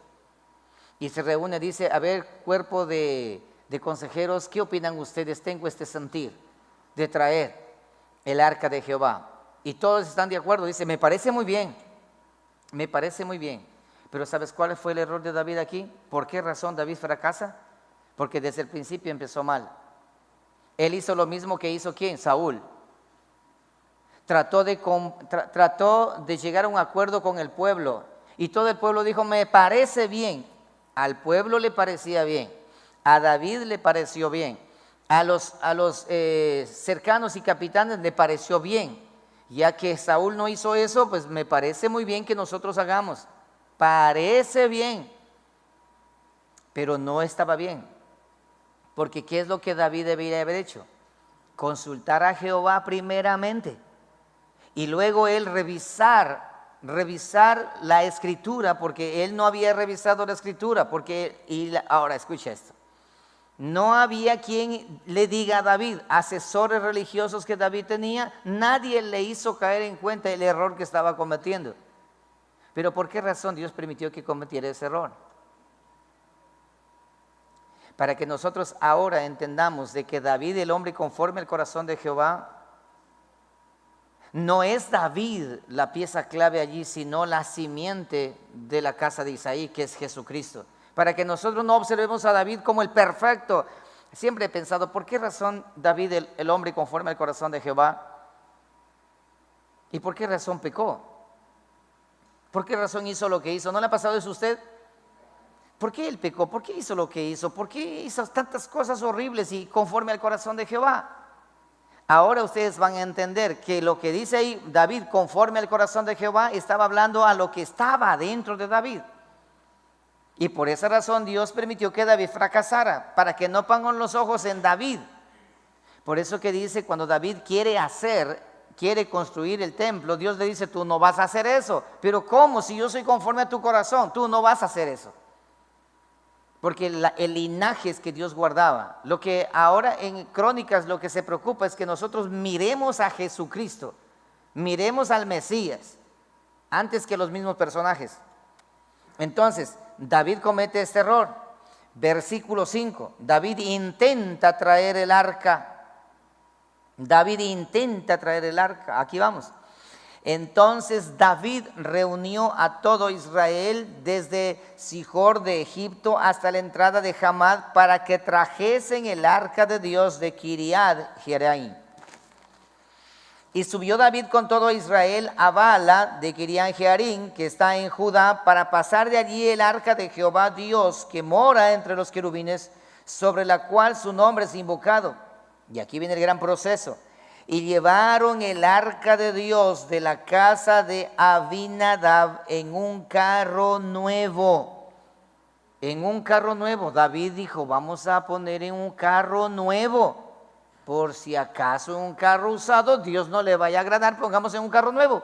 Y se reúne, dice, a ver, cuerpo de consejeros, ¿qué opinan ustedes? Tengo este sentir de traer el arca de Jehová. Y todos están de acuerdo. Dice, me parece muy bien, me parece muy bien. Pero ¿sabes cuál fue el error de David aquí? ¿Por qué razón David fracasa? Porque desde el principio empezó mal. Él hizo lo mismo que hizo ¿quién? Saúl. Trató de llegar a un acuerdo con el pueblo. Y todo el pueblo dijo, me parece bien. Al pueblo le parecía bien. A David le pareció bien, a los cercanos y capitanes le pareció bien. Ya que Saúl no hizo eso, pues me parece muy bien que nosotros hagamos. Parece bien, pero no estaba bien. Porque ¿qué es lo que David debía haber hecho? Consultar a Jehová primeramente y luego él revisar la escritura, porque él no había revisado la escritura. Ahora escucha esto. No había quien le diga a David, asesores religiosos que David tenía, nadie le hizo caer en cuenta el error que estaba cometiendo. Pero ¿por qué razón Dios permitió que cometiera ese error? Para que nosotros ahora entendamos de que David, el hombre conforme al corazón de Jehová, no es David la pieza clave allí, sino la simiente de la casa de Isaí, que es Jesucristo. Para que nosotros no observemos a David como el perfecto. Siempre he pensado, ¿por qué razón David, el hombre conforme al corazón de Jehová? ¿Y por qué razón pecó? ¿Por qué razón hizo lo que hizo? ¿No le ha pasado eso a usted? ¿Por qué él pecó? ¿Por qué hizo lo que hizo? ¿Por qué hizo tantas cosas horribles y conforme al corazón de Jehová? Ahora ustedes van a entender que lo que dice ahí David conforme al corazón de Jehová estaba hablando a lo que estaba dentro de David. Y por esa razón Dios permitió que David fracasara, para que no pongan los ojos en David. Por eso que dice, cuando David quiere construir el templo, Dios le dice, tú no vas a hacer eso. Pero ¿cómo? Si yo soy conforme a tu corazón, tú no vas a hacer eso. Porque el linaje es que Dios guardaba. Lo que ahora en Crónicas lo que se preocupa es que nosotros miremos a Jesucristo, miremos al Mesías, antes que los mismos personajes. Entonces, David comete este error. Versículo 5, David intenta traer el arca. David intenta traer el arca. Aquí vamos. Entonces David reunió a todo Israel desde Sihor de Egipto hasta la entrada de Hamad para que trajesen el arca de Dios de Kiriat Jearim. Y subió David con todo Israel a Baala de Kiriat Jearim, que está en Judá, para pasar de allí el arca de Jehová Dios, que mora entre los querubines, sobre la cual su nombre es invocado. Y aquí viene el gran proceso. Y llevaron el arca de Dios de la casa de Abinadab en un carro nuevo. En un carro nuevo. David dijo, vamos a poner en un carro nuevo. Por si acaso en un carro usado Dios no le vaya a agradar, pongamos en un carro nuevo.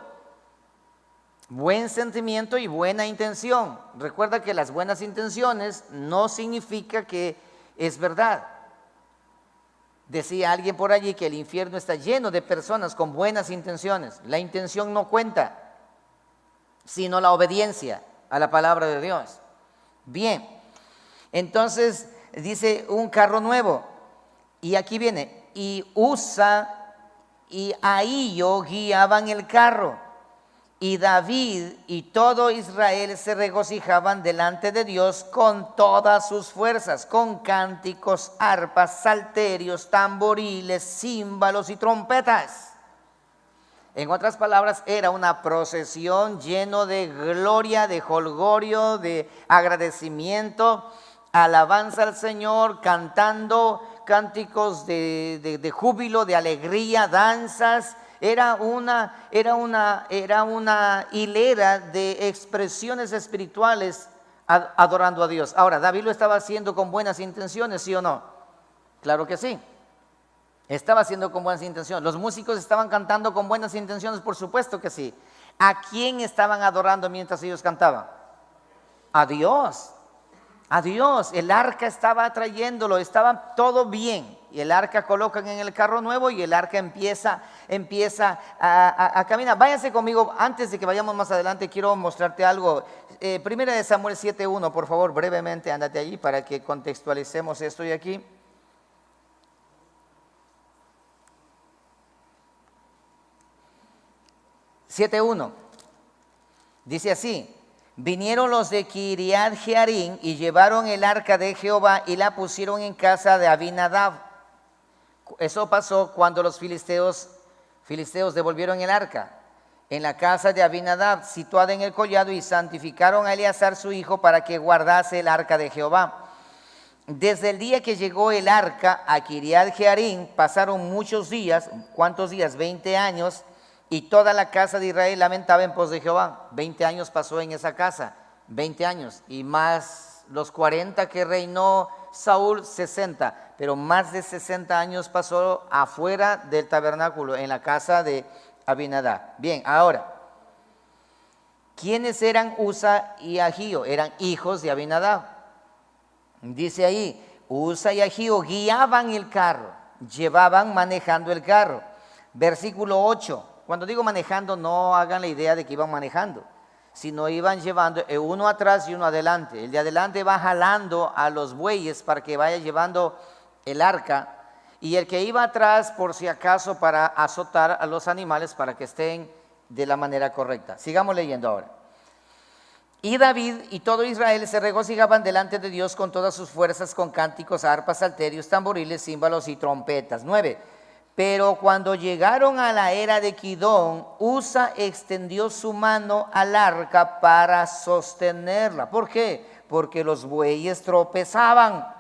Buen sentimiento y buena intención. Recuerda que las buenas intenciones no significa que es verdad. Decía alguien por allí que el infierno está lleno de personas con buenas intenciones. La intención no cuenta, sino la obediencia a la palabra de Dios. Bien, entonces dice un carro nuevo. Y aquí viene, y Usa y Ahío guiaban el carro. Y David y todo Israel se regocijaban delante de Dios con todas sus fuerzas, con cánticos, arpas, salterios, tamboriles, címbalos y trompetas. En otras palabras, era una procesión lleno de gloria, de jolgorio, de agradecimiento, alabanza al Señor, cantando cánticos de júbilo, de alegría, danzas. Era una hilera de expresiones espirituales adorando a Dios. Ahora, ¿David lo estaba haciendo con buenas intenciones, sí o no? Claro que sí. Estaba haciendo con buenas intenciones. ¿Los músicos estaban cantando con buenas intenciones? Por supuesto que sí. ¿A quién estaban adorando mientras ellos cantaban? A Dios. A Dios. El arca estaba trayéndolo, estaba todo bien. Y el arca colocan en el carro nuevo y el arca empieza a caminar. Váyanse conmigo, antes de que vayamos más adelante, quiero mostrarte algo. Primera de Samuel 7:1, por favor, brevemente, ándate allí para que contextualicemos esto de aquí. 7:1 dice así: vinieron los de Kiriat Jearim y llevaron el arca de Jehová y la pusieron en casa de Abinadab. Eso pasó cuando los filisteos devolvieron el arca en la casa de Abinadab, situada en el collado, y santificaron a Eleazar su hijo para que guardase el arca de Jehová. Desde el día que llegó el arca a Kiriat Jearim pasaron muchos días. ¿Cuántos días? 20 años. Y toda la casa de Israel lamentaba en pos de Jehová. 20 años pasó en esa casa, 20 años. Y más los 40 que reinó Saúl, 60. Pero más de 60 años pasó afuera del tabernáculo, en la casa de Abinadab. Bien, ahora, ¿quiénes eran Usa y Ahío? Eran hijos de Abinadab. Dice ahí, Usa y Ahío guiaban el carro, llevaban manejando el carro. Versículo 8. Cuando digo manejando, no hagan la idea de que iban manejando, sino iban llevando uno atrás y uno adelante. El de adelante va jalando a los bueyes para que vaya llevando el arca, y el que iba atrás, por si acaso, para azotar a los animales para que estén de la manera correcta. Sigamos leyendo ahora. Y David y todo Israel se regocijaban delante de Dios con todas sus fuerzas, con cánticos, arpas, salterios, tamboriles, címbalos y trompetas. 9. Pero cuando llegaron a la era de Kidón, Usa extendió su mano al arca para sostenerla. ¿Por qué? Porque los bueyes tropezaban.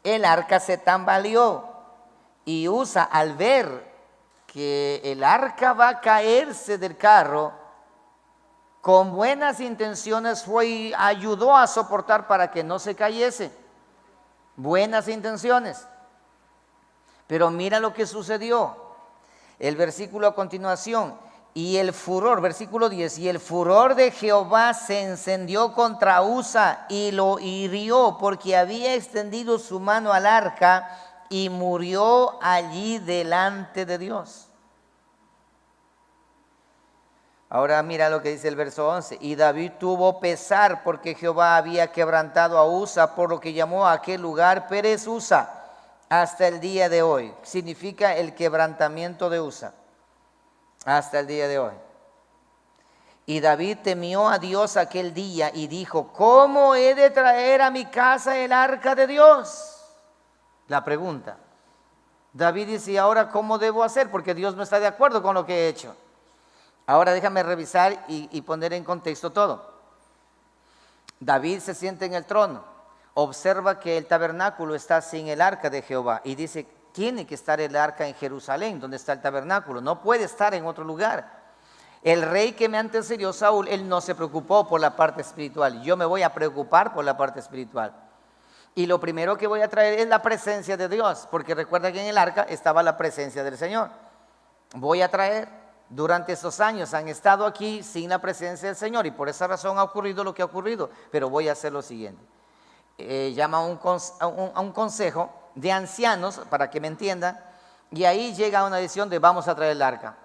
El arca se tambaleó. Y Usa, al ver que el arca va a caerse del carro, con buenas intenciones fue y ayudó a soportar para que no se cayese. Buenas intenciones. Pero mira lo que sucedió. El versículo a continuación. Y el furor, versículo 10. Y el furor de Jehová se encendió contra Usa y lo hirió porque había extendido su mano al arca y murió allí delante de Dios. Ahora mira lo que dice el verso 11. Y David tuvo pesar porque Jehová había quebrantado a Usa, por lo que llamó a aquel lugar Perez Usa hasta el día de hoy. Significa el quebrantamiento de Usa. Hasta el día de hoy. Y David temió a Dios aquel día y dijo: ¿cómo he de traer a mi casa el arca de Dios? La pregunta. David dice: ¿y ahora cómo debo hacer? Porque Dios no está de acuerdo con lo que he hecho. Ahora déjame revisar y poner en contexto todo. David se sienta en el trono, observa que el tabernáculo está sin el arca de Jehová y dice: tiene que estar el arca en Jerusalén, donde está el tabernáculo, no puede estar en otro lugar. El rey que me antecedió, Saúl, él no se preocupó por la parte espiritual. Yo me voy a preocupar por la parte espiritual. Y lo primero que voy a traer es la presencia de Dios, porque recuerda que en el arca estaba la presencia del Señor. Voy a traer, durante estos años han estado aquí sin la presencia del Señor y por esa razón ha ocurrido lo que ha ocurrido, pero voy a hacer lo siguiente. Llama a un consejo de ancianos, para que me entiendan, y ahí llega a una decisión de vamos a traer el arca.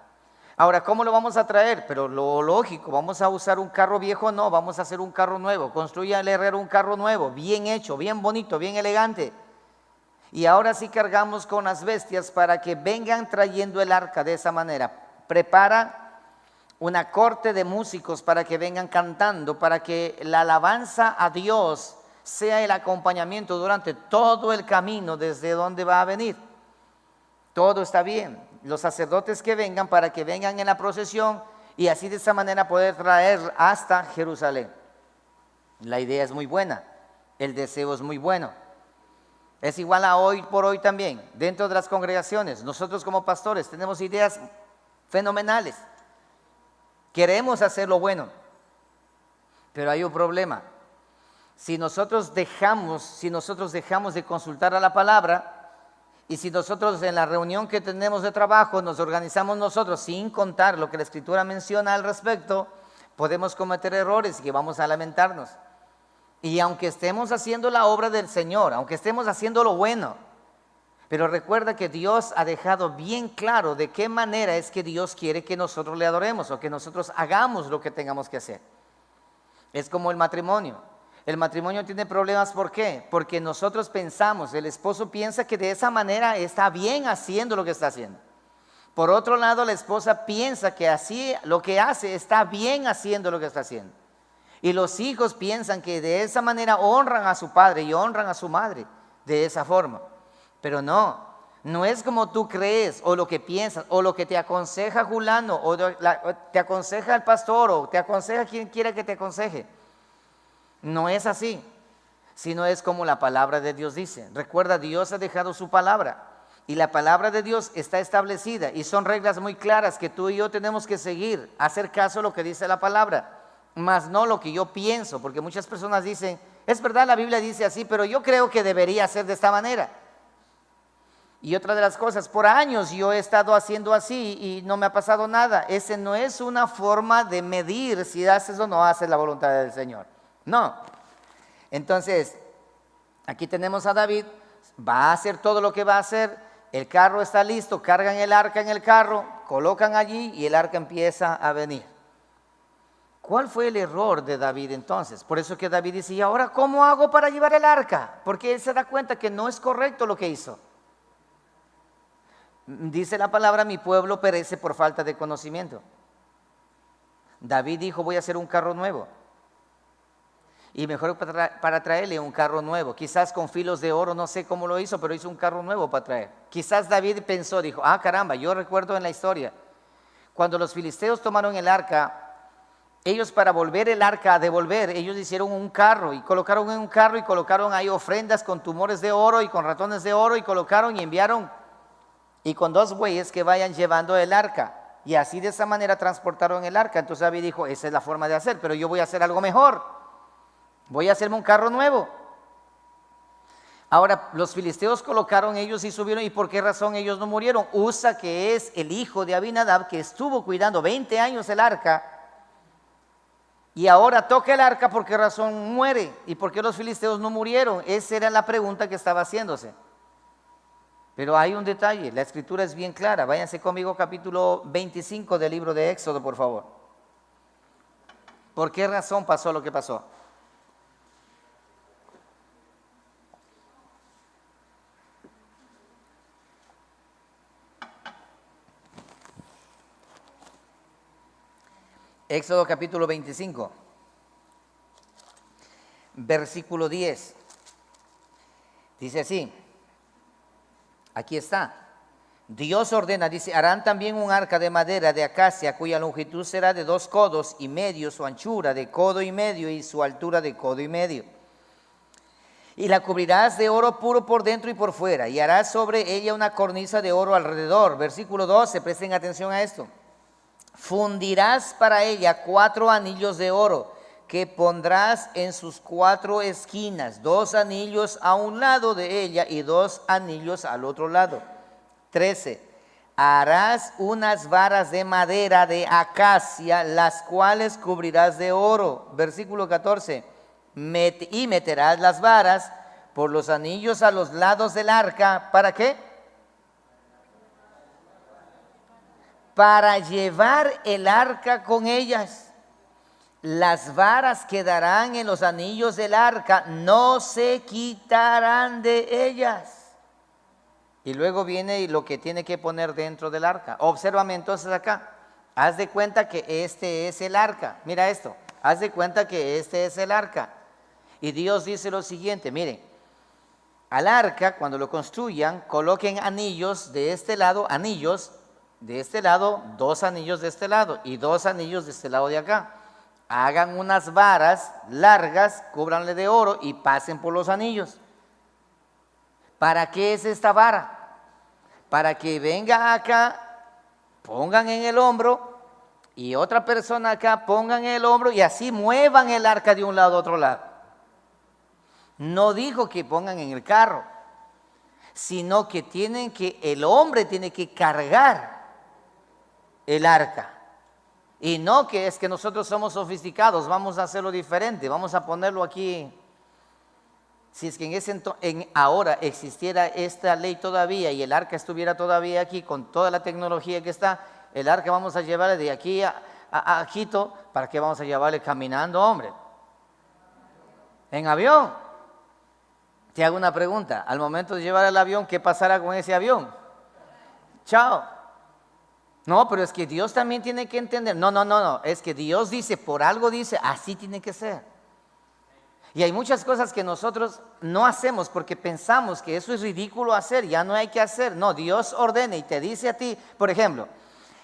Ahora, ¿cómo lo vamos a traer? Pero lo lógico, ¿vamos a usar un carro viejo? No, vamos a hacer un carro nuevo. Construya el herrero un carro nuevo, bien hecho, bien bonito, bien elegante. Y ahora sí cargamos con las bestias para que vengan trayendo el arca de esa manera. Prepara una corte de músicos para que vengan cantando, para que la alabanza a Dios sea el acompañamiento durante todo el camino desde donde va a venir. Todo está bien. Los sacerdotes que vengan para que vengan en la procesión y así de esa manera poder traer hasta Jerusalén. La idea es muy buena, el deseo es muy bueno. Es igual a hoy por hoy también, dentro de las congregaciones. Nosotros como pastores tenemos ideas fenomenales. Queremos hacer lo bueno, pero hay un problema. Si nosotros dejamos de consultar a la palabra, y si nosotros en la reunión que tenemos de trabajo nos organizamos nosotros sin contar lo que la Escritura menciona al respecto, podemos cometer errores y que vamos a lamentarnos. Y aunque estemos haciendo la obra del Señor, aunque estemos haciendo lo bueno, pero recuerda que Dios ha dejado bien claro de qué manera es que Dios quiere que nosotros le adoremos o que nosotros hagamos lo que tengamos que hacer. Es como el matrimonio. El matrimonio tiene problemas, ¿por qué? Porque nosotros pensamos, el esposo piensa que de esa manera está bien haciendo lo que está haciendo. Por otro lado, la esposa piensa que así lo que hace está bien haciendo lo que está haciendo. Y los hijos piensan que de esa manera honran a su padre y honran a su madre de esa forma. Pero no es como tú crees o lo que piensas o lo que te aconseja Julano o te aconseja el pastor o te aconseja quien quiera que te aconseje. No es así, sino es como la palabra de Dios dice. Recuerda, Dios ha dejado su palabra y la palabra de Dios está establecida y son reglas muy claras que tú y yo tenemos que seguir, hacer caso a lo que dice la palabra, más no lo que yo pienso, porque muchas personas dicen, es verdad, la Biblia dice así, pero yo creo que debería ser de esta manera. Y otra de las cosas, por años yo he estado haciendo así y no me ha pasado nada. Ese no es una forma de medir si haces o no haces la voluntad del Señor. No. Entonces, aquí tenemos a David, va a hacer todo lo que va a hacer, el carro está listo, cargan el arca en el carro, colocan allí y el arca empieza a venir. ¿Cuál fue el error de David entonces? Por eso que David dice, ¿y ahora cómo hago para llevar el arca? Porque él se da cuenta que no es correcto lo que hizo. Dice la palabra, mi pueblo perece por falta de conocimiento. David dijo, voy a hacer un carro nuevo. Y mejor para traerle un carro nuevo, quizás con filos de oro, no sé cómo lo hizo, pero hizo un carro nuevo para traer. Quizás David pensó, dijo, caramba, yo recuerdo en la historia, cuando los filisteos tomaron el arca, ellos para volver el arca a devolver, ellos hicieron un carro y colocaron en un carro y colocaron ahí ofrendas con tumores de oro y con ratones de oro y colocaron y enviaron y con 2 bueyes que vayan llevando el arca. Y así de esa manera transportaron el arca. Entonces David dijo, esa es la forma de hacer, pero yo voy a hacer algo mejor. Voy a hacerme un carro nuevo. Ahora, los filisteos colocaron ellos y subieron. ¿Y por qué razón ellos no murieron? Usa, que es el hijo de Abinadab, que estuvo cuidando 20 años el arca, y ahora toca el arca, ¿por qué razón muere? ¿Y por qué los filisteos no murieron? Esa era la pregunta que estaba haciéndose. Pero hay un detalle, la escritura es bien clara. Váyanse conmigo capítulo 25 del libro de Éxodo, por favor. ¿Por qué razón pasó lo que pasó? Éxodo capítulo 25, versículo 10. Dice así, aquí está. Dios ordena, dice, harán también un arca de madera de acacia cuya longitud será de 2 codos y medio, su anchura de codo y medio y su altura de codo y medio. Y la cubrirás de oro puro por dentro y por fuera y harás sobre ella una cornisa de oro alrededor. Versículo 12, presten atención a esto. Fundirás para ella 4 anillos de oro que pondrás en sus 4 esquinas, 2 anillos a un lado de ella y 2 anillos al otro lado. 13. Harás unas varas de madera de acacia, las cuales cubrirás de oro. Versículo 14. Y meterás las varas por los anillos a los lados del arca. ¿Para qué? Para llevar el arca con ellas. Las varas quedarán en los anillos del arca, no se quitarán de ellas. Y luego viene lo que tiene que poner dentro del arca. Obsérvame entonces acá. haz de cuenta que este es el arca. Mira esto, haz de cuenta que este es el arca. Y Dios dice lo siguiente, miren, al arca cuando lo construyan, coloquen anillos de este lado, anillos de este lado, 2 anillos de este lado y 2 anillos de este lado de acá. Hagan unas varas largas, cúbranle de oro y pasen por los anillos. ¿Para qué es esta vara? Para que venga acá, pongan en el hombro y otra persona acá pongan en el hombro y así muevan el arca de un lado a otro lado. No dijo que pongan en el carro, sino que el hombre tiene que cargar el arca. Y no que es que nosotros somos sofisticados, vamos a hacerlo diferente, vamos a ponerlo aquí. Si es que ahora existiera esta ley todavía y el arca estuviera todavía aquí con toda la tecnología que está, el arca vamos a llevarle de aquí a Quito, ¿para qué vamos a llevarle caminando, hombre? En avión. Te hago una pregunta, al momento de llevar el avión, ¿qué pasará con ese avión? Chao. No, pero es que Dios también tiene que entender, no, es que Dios dice, por algo dice, así tiene que ser. Y hay muchas cosas que nosotros no hacemos porque pensamos que eso es ridículo hacer, ya no hay que hacer. No, Dios ordena y te dice a ti, por ejemplo,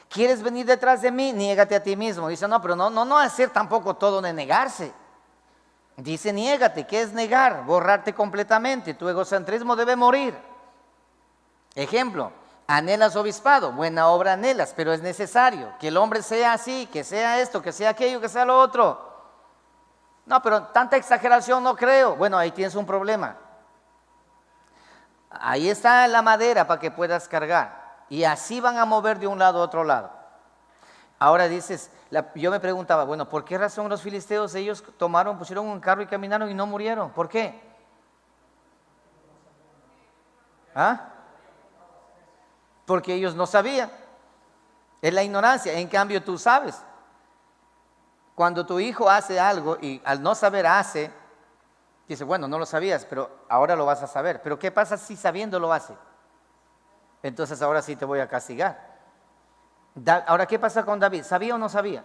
¿quieres venir detrás de mí? Niégate a ti mismo. Dice, no, pero no hacer tampoco todo de negarse. Dice, niégate, ¿qué es negar? Borrarte completamente, tu egocentrismo debe morir. Ejemplo, anhelas obispado, buena obra anhelas, pero es necesario que el hombre sea así, que sea esto, que sea aquello, que sea lo otro. No, pero tanta exageración no creo. Bueno, ahí tienes un problema. Ahí está la madera para que puedas cargar. Y así van a mover de un lado a otro lado. Ahora dices, yo me preguntaba, bueno, ¿por qué razón los filisteos, ellos pusieron un carro y caminaron y no murieron? ¿Por qué? ¿Ah? Porque ellos no sabían. Es la ignorancia. En cambio tú sabes. Cuando tu hijo hace algo y al no saber hace, dice, bueno, no lo sabías, pero ahora lo vas a saber. Pero ¿qué pasa si sabiendo lo hace? Entonces ahora sí te voy a castigar. Ahora, ¿qué pasa con David? ¿Sabía o no sabía?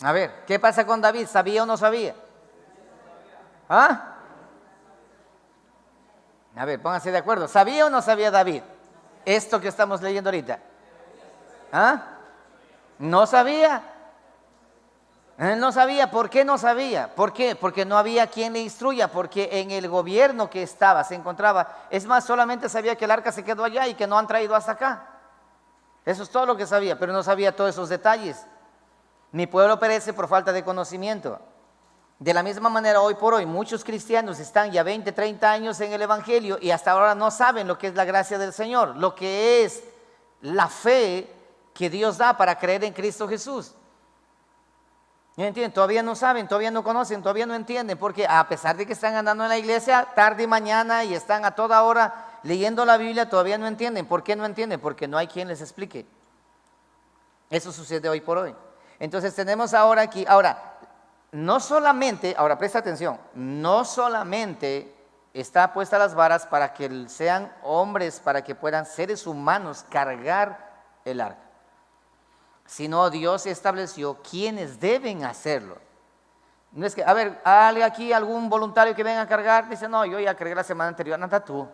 A ver, ¿qué pasa con David? ¿Sabía o no sabía? ¿Ah? A ver, pónganse de acuerdo. ¿Sabía o no sabía David esto que estamos leyendo ahorita? ¿Ah? No sabía. Él no sabía. ¿Por qué no sabía? ¿Por qué? Porque no había quien le instruya, porque en el gobierno que se encontraba. Es más, solamente sabía que el arca se quedó allá y que no han traído hasta acá. Eso es todo lo que sabía, pero no sabía todos esos detalles. Mi pueblo perece por falta de conocimiento. De la misma manera, hoy por hoy, muchos cristianos están ya 20, 30 años en el Evangelio y hasta ahora no saben lo que es la gracia del Señor, lo que es la fe que Dios da para creer en Cristo Jesús. ¿Me entienden? Todavía no saben, todavía no conocen, todavía no entienden, porque a pesar de que están andando en la iglesia tarde y mañana y están a toda hora leyendo la Biblia, todavía no entienden. ¿Por qué no entienden? Porque no hay quien les explique. Eso sucede hoy por hoy. Entonces tenemos ahora aquí, no solamente, ahora presta atención, no solamente está puesta las varas para que sean hombres, para que puedan seres humanos cargar el arca, sino Dios estableció quienes deben hacerlo. No es que, a ver, ¿hay aquí algún voluntario que venga a cargar? Dice, no, yo ya cargué la semana anterior, anda tú.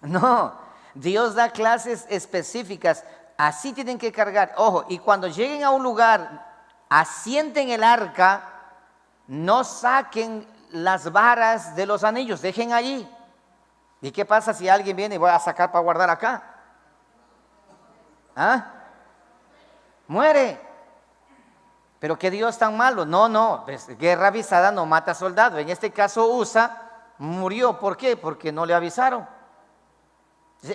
No, Dios da clases específicas, así tienen que cargar. Ojo, y cuando lleguen a un lugar, asienten el arca, no saquen las varas de los anillos, dejen allí. ¿Y qué pasa si alguien viene y voy a sacar para guardar acá? ¿Ah? Muere. Pero qué Dios tan malo. No, guerra avisada no mata soldado. En este caso Usa murió. ¿Por qué? Porque no le avisaron.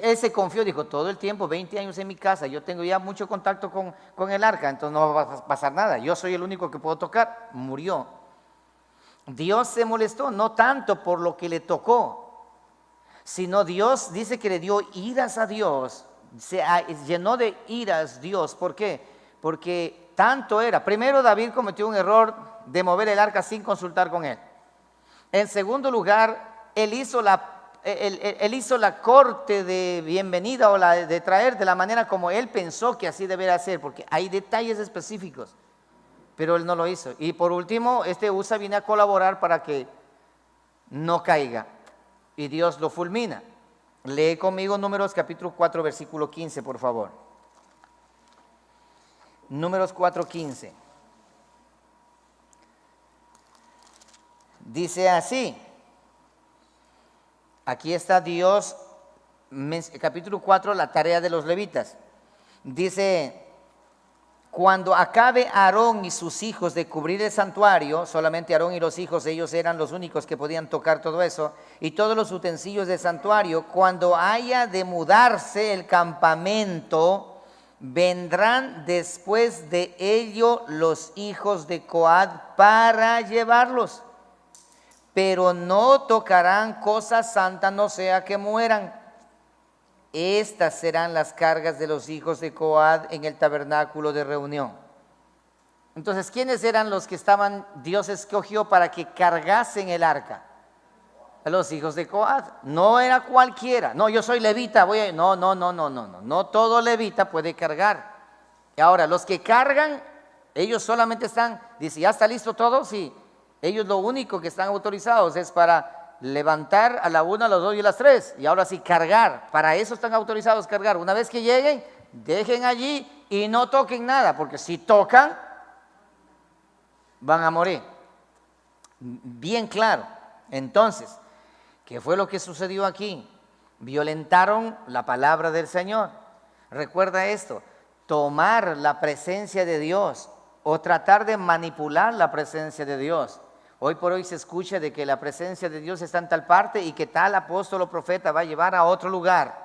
Él se confió, dijo, todo el tiempo, 20 años en mi casa, yo tengo ya mucho contacto con el arca, entonces no va a pasar nada, yo soy el único que puedo tocar. Murió. Dios se molestó, no tanto por lo que le tocó, sino Dios dice que le dio iras a Dios, se llenó de iras Dios. ¿Por qué? Porque tanto era. Primero, David cometió un error de mover el arca sin consultar con él. En segundo lugar, él hizo él hizo la corte de bienvenida o la de traer de la manera como él pensó que así debería ser, porque hay detalles específicos, pero él no lo hizo. Y por último, Usa viene a colaborar para que no caiga y Dios lo fulmina. Lee conmigo Números capítulo 4, versículo 15, por favor. Números 4:15. Dice así. Aquí está Dios, capítulo 4, la tarea de los levitas. Dice: cuando acabe Aarón y sus hijos de cubrir el santuario, solamente Aarón y los hijos, ellos eran los únicos que podían tocar todo eso, y todos los utensilios del santuario, cuando haya de mudarse el campamento, vendrán después de ello los hijos de Coat para llevarlos. Pero no tocarán cosa santa, no sea que mueran. Estas serán las cargas de los hijos de Coat en el tabernáculo de reunión. Entonces, ¿quiénes eran los que Dios escogió para que cargasen el arca? A los hijos de Coat. No era cualquiera. No, yo soy levita, no todo levita puede cargar. Y ahora, los que cargan, ellos solamente dice, ¿ya está listo todo? Sí. Ellos lo único que están autorizados es para levantar a la 1, a las 2 y a las 3. Y ahora sí, cargar. Para eso están autorizados cargar. Una vez que lleguen, dejen allí y no toquen nada. Porque si tocan, van a morir. Bien claro. Entonces, ¿qué fue lo que sucedió aquí? Violentaron la palabra del Señor. Recuerda esto. Tomar la presencia de Dios o tratar de manipular la presencia de Dios. Hoy por hoy se escucha de que la presencia de Dios está en tal parte y que tal apóstol o profeta va a llevar a otro lugar.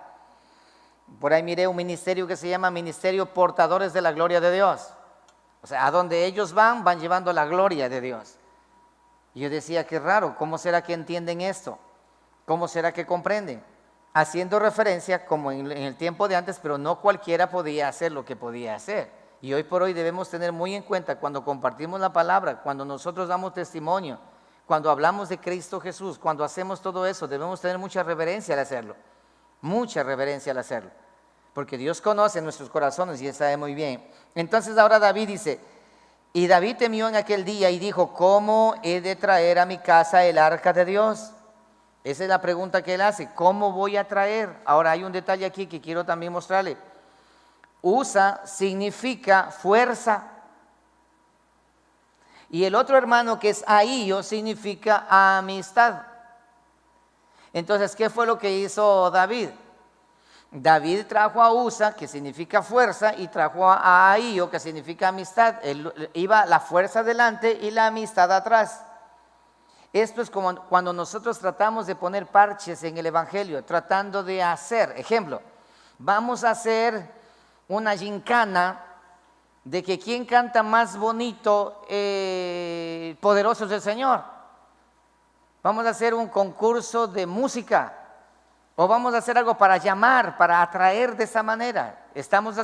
Por ahí miré un ministerio que se llama Ministerio Portadores de la Gloria de Dios. O sea, a donde ellos van llevando la gloria de Dios. Y yo decía, qué raro, ¿cómo será que entienden esto? ¿Cómo será que comprenden? Haciendo referencia como en el tiempo de antes, pero no cualquiera podía hacer lo que podía hacer. Y hoy por hoy debemos tener muy en cuenta cuando compartimos la palabra, cuando nosotros damos testimonio, cuando hablamos de Cristo Jesús, cuando hacemos todo eso, debemos tener mucha reverencia al hacerlo. Mucha reverencia al hacerlo. Porque Dios conoce nuestros corazones y Él sabe muy bien. Entonces ahora David dice, y David temió en aquel día y dijo, ¿cómo he de traer a mi casa el arca de Dios? Esa es la pregunta que él hace, ¿cómo voy a traer? Ahora hay un detalle aquí que quiero también mostrarle. Usa significa fuerza. Y el otro hermano que es Ahío significa amistad. Entonces, ¿qué fue lo que hizo David? David trajo a Usa, que significa fuerza, y trajo a Ahío, que significa amistad. Él iba la fuerza delante y la amistad atrás. Esto es como cuando nosotros tratamos de poner parches en el evangelio, tratando de hacer, ejemplo, vamos a hacer una gincana de que quién canta más bonito, poderoso es el Señor. Vamos a hacer un concurso de música o vamos a hacer algo para llamar, para atraer de esa manera. Estamos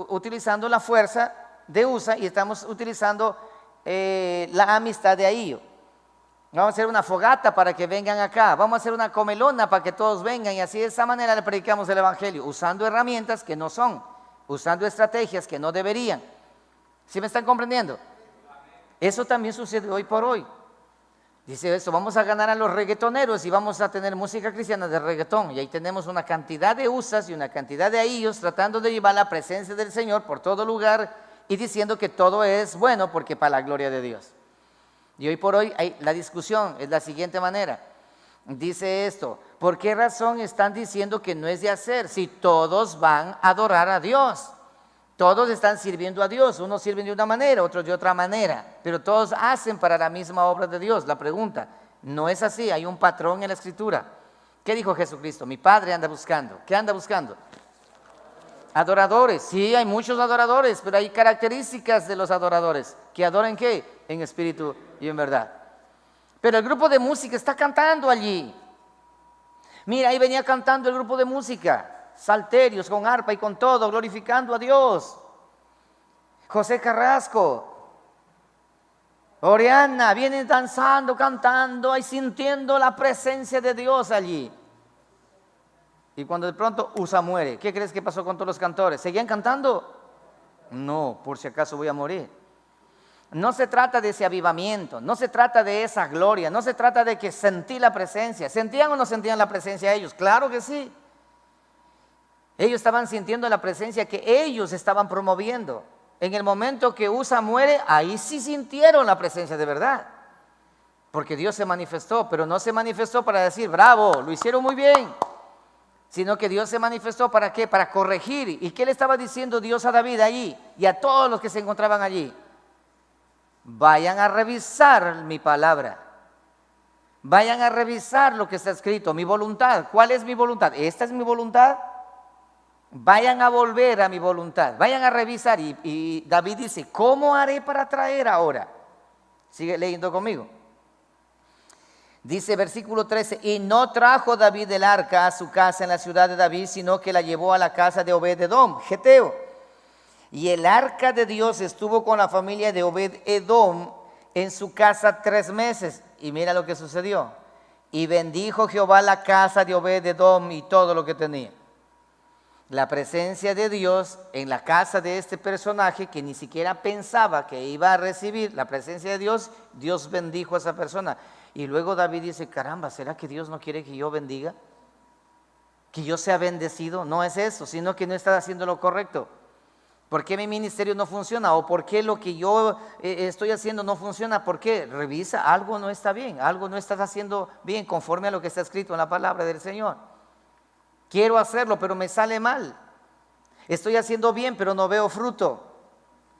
utilizando la fuerza de Usa y estamos utilizando la amistad de Ahío. Vamos a hacer una fogata para que vengan acá. Vamos a hacer una comelona para que todos vengan. Y así de esa manera le predicamos el evangelio, usando herramientas que no son, usando estrategias que no deberían. ¿Sí me están comprendiendo? Eso también sucede hoy por hoy. Dice eso, vamos a ganar a los reggaetoneros y vamos a tener música cristiana de reggaetón. Y ahí tenemos una cantidad de Usas y una cantidad de Ahíos tratando de llevar la presencia del Señor por todo lugar y diciendo que todo es bueno porque para la gloria de Dios. Y hoy por hoy la discusión es la siguiente manera. Dice esto, ¿por qué razón están diciendo que no es de hacer si todos van a adorar a Dios? Todos están sirviendo a Dios, unos sirven de una manera, otros de otra manera, pero todos hacen para la misma obra de Dios. La pregunta, no es así, hay un patrón en la Escritura. ¿Qué dijo Jesucristo? Mi Padre anda buscando. ¿Qué anda buscando? Adoradores. Sí, hay muchos adoradores, pero hay características de los adoradores. ¿Que adoren qué? En espíritu y en verdad. Pero el grupo de música está cantando allí. Mira, ahí venía cantando el grupo de música. Salterios, con arpa y con todo, glorificando a Dios. José Carrasco, Oriana, vienen danzando, cantando y sintiendo la presencia de Dios allí. Y cuando de pronto Usa muere, ¿qué crees que pasó con todos los cantores? ¿Seguían cantando? No, por si acaso voy a morir. No se trata de ese avivamiento, no se trata de esa gloria, no se trata de que sentí la presencia. ¿Sentían o no sentían la presencia ellos? Claro que sí. Ellos estaban sintiendo la presencia que ellos estaban promoviendo. En el momento que Usa muere, ahí sí sintieron la presencia de verdad. Porque Dios se manifestó, pero no se manifestó para decir, bravo, lo hicieron muy bien. Sino que Dios se manifestó ¿para qué? Para corregir. ¿Y qué le estaba diciendo Dios a David allí y a todos los que se encontraban allí? Vayan a revisar mi palabra. Vayan a revisar lo que está escrito, mi voluntad. ¿Cuál es mi voluntad? ¿Esta es mi voluntad? Vayan a volver a mi voluntad. Vayan a revisar. Y David dice, ¿cómo haré para traer ahora? Sigue leyendo conmigo. Dice versículo 13, y no trajo David el arca a su casa en la ciudad de David, sino que la llevó a la casa de Obed-edom, geteo. Y el arca de Dios estuvo con la familia de Obed-edom en su casa 3 meses. Y mira lo que sucedió. Y bendijo Jehová la casa de Obed-edom y todo lo que tenía. La presencia de Dios en la casa de este personaje que ni siquiera pensaba que iba a recibir la presencia de Dios, Dios bendijo a esa persona. Y luego David dice, caramba, ¿será que Dios no quiere que yo bendiga? ¿Que yo sea bendecido? No es eso, sino que no está haciendo lo correcto. ¿Por qué mi ministerio no funciona? ¿O por qué lo que yo estoy haciendo no funciona? ¿Por qué? Revisa, algo no está bien, algo no estás haciendo bien conforme a lo que está escrito en la palabra del Señor. Quiero hacerlo, pero me sale mal. Estoy haciendo bien, pero no veo fruto.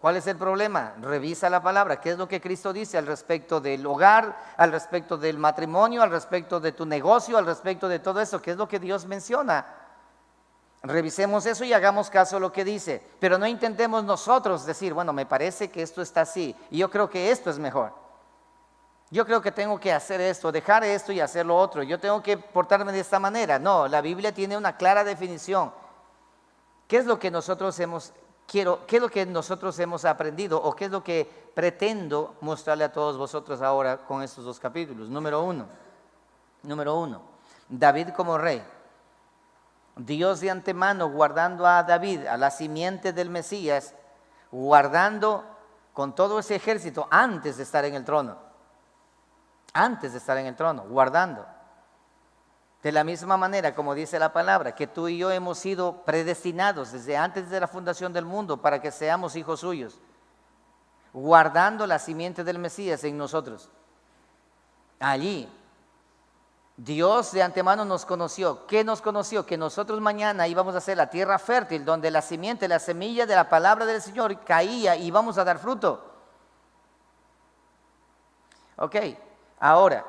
¿Cuál es el problema? Revisa la palabra. ¿Qué es lo que Cristo dice al respecto del hogar, al respecto del matrimonio, al respecto de tu negocio, al respecto de todo eso? ¿Qué es lo que Dios menciona? Revisemos eso y hagamos caso a lo que dice. Pero no intentemos nosotros decir, bueno, me parece que esto está así y yo creo que esto es mejor. Yo creo que tengo que hacer esto, dejar esto y hacer lo otro. Yo tengo que portarme de esta manera. No, la Biblia tiene una clara definición. ¿Qué es lo que nosotros qué es lo que nosotros hemos aprendido o qué es lo que pretendo mostrarle a todos vosotros ahora con estos 2 capítulos? Número uno, David como rey. Dios de antemano guardando a David, a la simiente del Mesías, guardando con todo ese ejército antes de estar en el trono. Antes de estar en el trono, guardando. De la misma manera, como dice la palabra, que tú y yo hemos sido predestinados desde antes de la fundación del mundo para que seamos hijos suyos, guardando la simiente del Mesías en nosotros. Allí, Dios de antemano nos conoció. ¿Qué nos conoció? Que nosotros mañana íbamos a ser la tierra fértil, donde la simiente, la semilla de la palabra del Señor caía y íbamos a dar fruto. Ok. Ahora,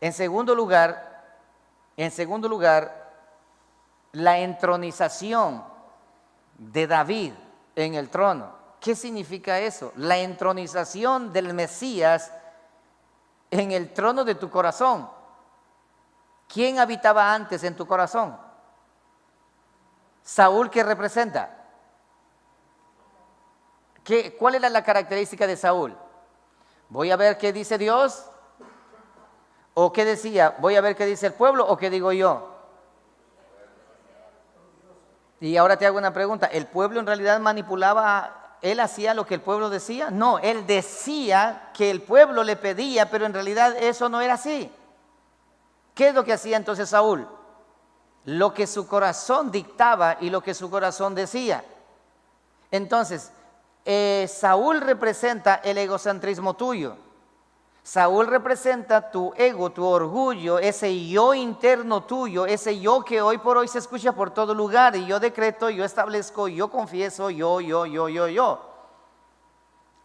en segundo lugar, la entronización de David en el trono. ¿Qué significa eso? La entronización del Mesías en el trono de tu corazón. ¿Quién habitaba antes en tu corazón? Saúl, ¿qué representa? ¿Cuál era la característica de Saúl? Voy a ver qué dice Dios. ¿O qué decía? Voy a ver qué dice el pueblo o qué digo yo. Y ahora te hago una pregunta. ¿El pueblo en realidad manipulaba? ¿Él hacía lo que el pueblo decía? No, él decía que el pueblo le pedía, pero en realidad eso no era así. ¿Qué es lo que hacía entonces Saúl? Lo que su corazón dictaba y lo que su corazón decía. Entonces, Saúl representa el egocentrismo tuyo. Saúl representa tu ego, tu orgullo, ese yo interno tuyo, ese yo que hoy por hoy se escucha por todo lugar y yo decreto, yo establezco, yo confieso, yo.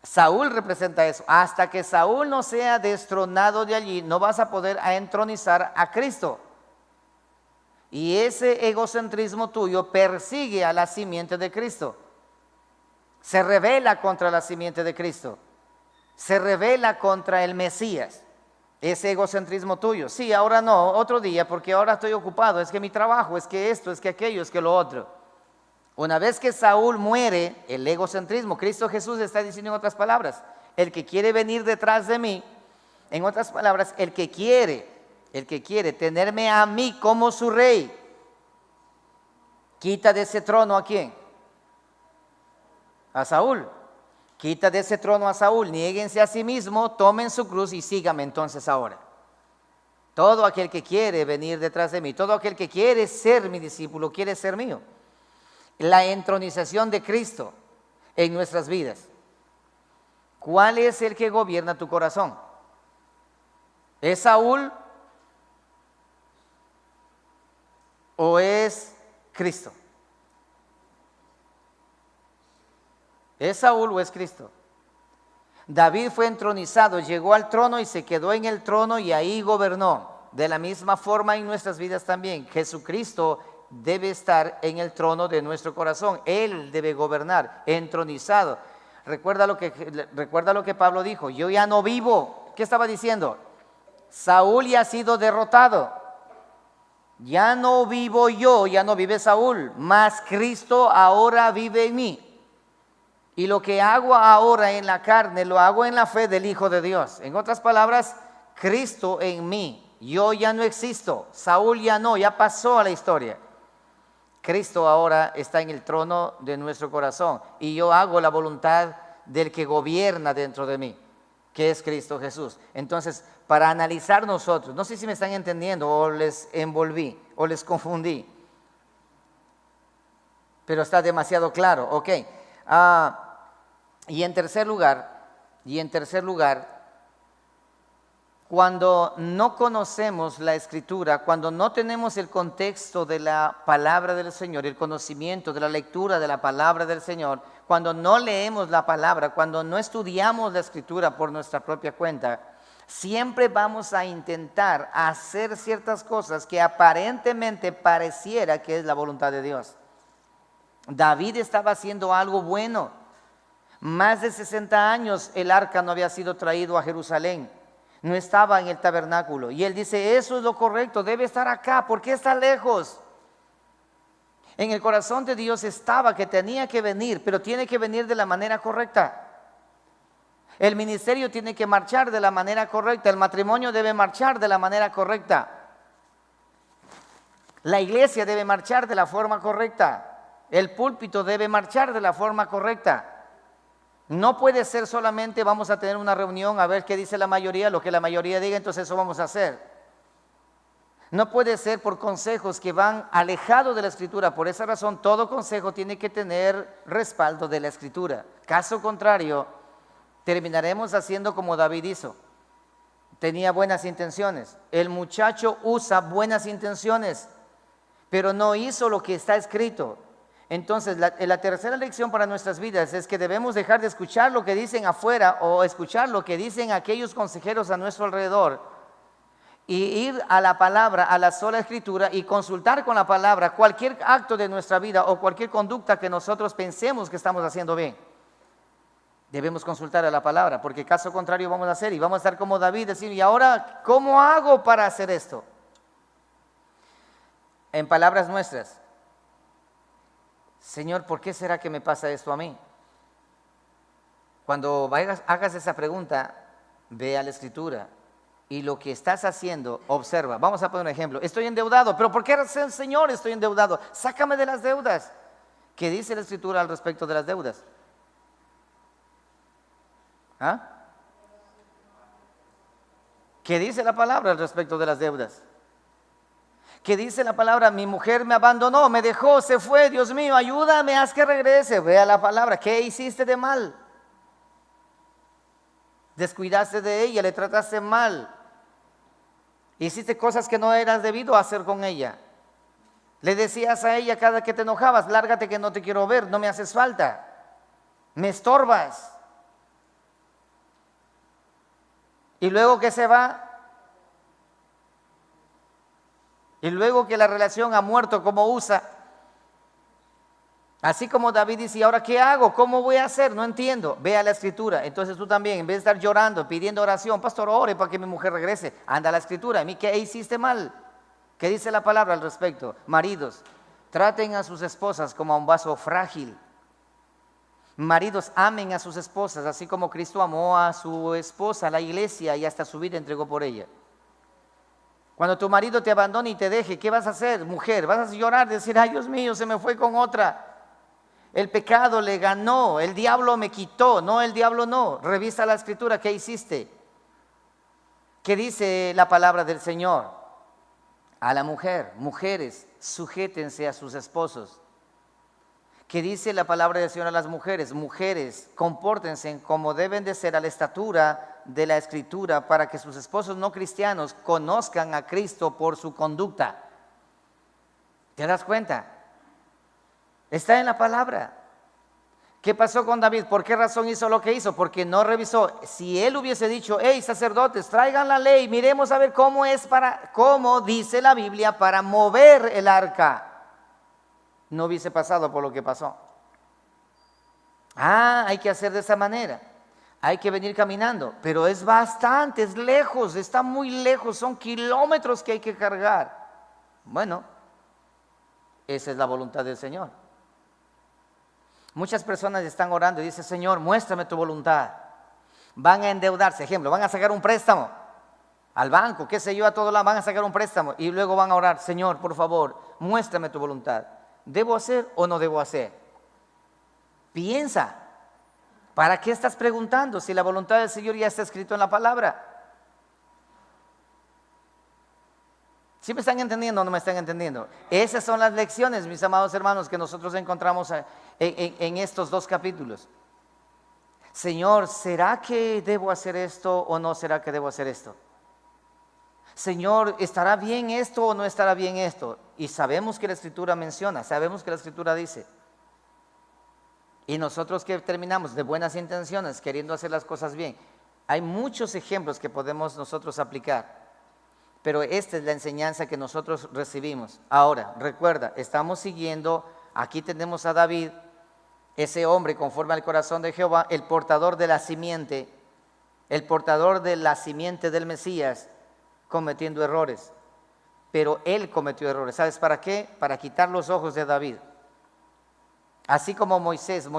Saúl representa eso. Hasta que Saúl no sea destronado de allí, no vas a poder entronizar a Cristo. Y ese egocentrismo tuyo persigue a la simiente de Cristo. Se rebela contra la simiente de Cristo. Se rebela contra el Mesías. Ese egocentrismo tuyo. Sí, ahora no, otro día, porque ahora estoy ocupado. Es que mi trabajo, es que esto, es que aquello, es que lo otro. Una vez que Saúl muere, el egocentrismo, Cristo Jesús está diciendo en otras palabras, el que quiere venir detrás de mí, en otras palabras, el que quiere tenerme a mí como su rey, Quita de ese trono ¿a quién? A Saúl. Quita de ese trono a Saúl, niéguense a sí mismo, tomen su cruz y síganme entonces ahora. Todo aquel que quiere venir detrás de mí, todo aquel que quiere ser mi discípulo, quiere ser mío. La entronización de Cristo en nuestras vidas. ¿Cuál es el que gobierna tu corazón? ¿Es Saúl o es Cristo? ¿Es Saúl o es Cristo? David fue entronizado, llegó al trono y se quedó en el trono y ahí gobernó. De la misma forma en nuestras vidas también. Jesucristo debe estar en el trono de nuestro corazón. Él debe gobernar, entronizado. Recuerda lo que Pablo dijo, yo ya no vivo. ¿Qué estaba diciendo? Saúl ya ha sido derrotado. Ya no vivo yo, ya no vive Saúl, mas Cristo ahora vive en mí. Y lo que hago ahora en la carne, lo hago en la fe del Hijo de Dios. En otras palabras, Cristo en mí. Yo ya no existo, Saúl ya no, ya pasó a la historia. Cristo ahora está en el trono de nuestro corazón. Y yo hago la voluntad del que gobierna dentro de mí, que es Cristo Jesús. Entonces, para analizar nosotros, no sé si me están entendiendo o les envolví o les confundí, pero está demasiado claro, ok. Y en tercer lugar, cuando no conocemos la Escritura, cuando no tenemos el contexto de la palabra del Señor, el conocimiento de la lectura de la palabra del Señor, cuando no leemos la palabra, cuando no estudiamos la Escritura por nuestra propia cuenta, siempre vamos a intentar hacer ciertas cosas que aparentemente pareciera que es la voluntad de Dios. David estaba haciendo algo bueno. Más de 60 años el arca no había sido traído a Jerusalén. No estaba en el tabernáculo. Y él dice, eso es lo correcto, debe estar acá. ¿Por qué está lejos? En el corazón de Dios estaba que tenía que venir, pero tiene que venir de la manera correcta. El ministerio tiene que marchar de la manera correcta. El matrimonio debe marchar de la manera correcta. La iglesia debe marchar de la forma correcta. El púlpito debe marchar de la forma correcta. No puede ser solamente vamos a tener una reunión a ver qué dice la mayoría, lo que la mayoría diga, entonces eso vamos a hacer. No puede ser por consejos que van alejados de la Escritura. Por esa razón, todo consejo tiene que tener respaldo de la Escritura. Caso contrario, terminaremos haciendo como David hizo. Tenía buenas intenciones. El muchacho usa buenas intenciones, pero no hizo lo que está escrito. Entonces, la tercera lección para nuestras vidas es que debemos dejar de escuchar lo que dicen afuera o escuchar lo que dicen aquellos consejeros a nuestro alrededor y ir a la palabra, a la sola Escritura y consultar con la palabra cualquier acto de nuestra vida o cualquier conducta que nosotros pensemos que estamos haciendo bien. Debemos consultar a la palabra, porque caso contrario vamos a hacer y vamos a estar como David, decir, ¿y ahora cómo hago para hacer esto? En palabras nuestras, Señor, ¿por qué será que me pasa esto a mí? Cuando hagas esa pregunta, ve a la Escritura y lo que estás haciendo, observa. Vamos a poner un ejemplo. Estoy endeudado, pero ¿por qué, Señor, estoy endeudado? Sácame de las deudas. ¿Qué dice la Escritura al respecto de las deudas? ¿Qué dice la palabra al respecto de las deudas? ¿Qué dice la palabra? Mi mujer me abandonó, me dejó, se fue, Dios mío, ayúdame, haz que regrese. Vea la palabra, ¿qué hiciste de mal? Descuidaste de ella, le trataste mal. Hiciste cosas que no eras debido hacer con ella. Le decías a ella cada que te enojabas, lárgate que no te quiero ver, no me haces falta, me estorbas. Y luego que se va, y luego que la relación ha muerto como usa, así como David dice, ¿y ahora qué hago? ¿Cómo voy a hacer? No entiendo. Ve a la Escritura. Entonces tú también, en vez de estar llorando, pidiendo oración, pastor, ore para que mi mujer regrese, anda a la Escritura. ¿A mí qué hiciste mal? ¿Qué dice la palabra al respecto? Maridos, traten a sus esposas como a un vaso frágil. Maridos, amen a sus esposas, así como Cristo amó a su esposa, la iglesia, y hasta su vida entregó por ella. Cuando tu marido te abandone y te deje, ¿qué vas a hacer, mujer? Vas a llorar, decir, ay Dios mío, se me fue con otra. El pecado le ganó, el diablo me quitó. No, el diablo no. Revisa la escritura, ¿qué hiciste? ¿Qué dice la palabra del Señor? A la mujer, mujeres, sujétense a sus esposos. ¿Qué dice la palabra del Señor a las mujeres? Mujeres, compórtense como deben de ser a la estatura de la Escritura para que sus esposos no cristianos conozcan a Cristo por su conducta. ¿Te das cuenta? Está en la palabra. ¿Qué pasó con David? ¿Por qué razón hizo lo que hizo? Porque no revisó. Si él hubiese dicho, hey sacerdotes, traigan la ley, miremos a ver cómo dice la Biblia para mover el arca, no hubiese pasado por lo que pasó. Hay que hacer de esa manera. Hay que venir caminando, pero es bastante, es lejos, está muy lejos, son kilómetros que hay que cargar. Bueno, esa es la voluntad del Señor. Muchas personas están orando y dicen, Señor, muéstrame tu voluntad. Van a endeudarse, ejemplo, van a sacar un préstamo al banco, qué sé yo, a todo lado, van a sacar un préstamo y luego van a orar, Señor, por favor, muéstrame tu voluntad. ¿Debo hacer o no debo hacer? Piensa, ¿para qué estás preguntando si la voluntad del Señor ya está escrito en la palabra? ¿Sí me están entendiendo o no me están entendiendo? Esas son las lecciones, mis amados hermanos, que nosotros encontramos en estos dos capítulos. Señor, ¿será que debo hacer esto o no será que debo hacer esto? Señor, ¿estará bien esto o no estará bien esto? Y sabemos que la Escritura menciona, sabemos que la Escritura dice. Y nosotros que terminamos de buenas intenciones, queriendo hacer las cosas bien. Hay muchos ejemplos que podemos nosotros aplicar. Pero esta es la enseñanza que nosotros recibimos. Ahora, recuerda, estamos siguiendo, aquí tenemos a David, ese hombre conforme al corazón de Jehová, el portador de la simiente del Mesías, cometiendo errores. Pero él cometió errores. ¿Sabes para qué? Para quitar los ojos de David. Así como Moisés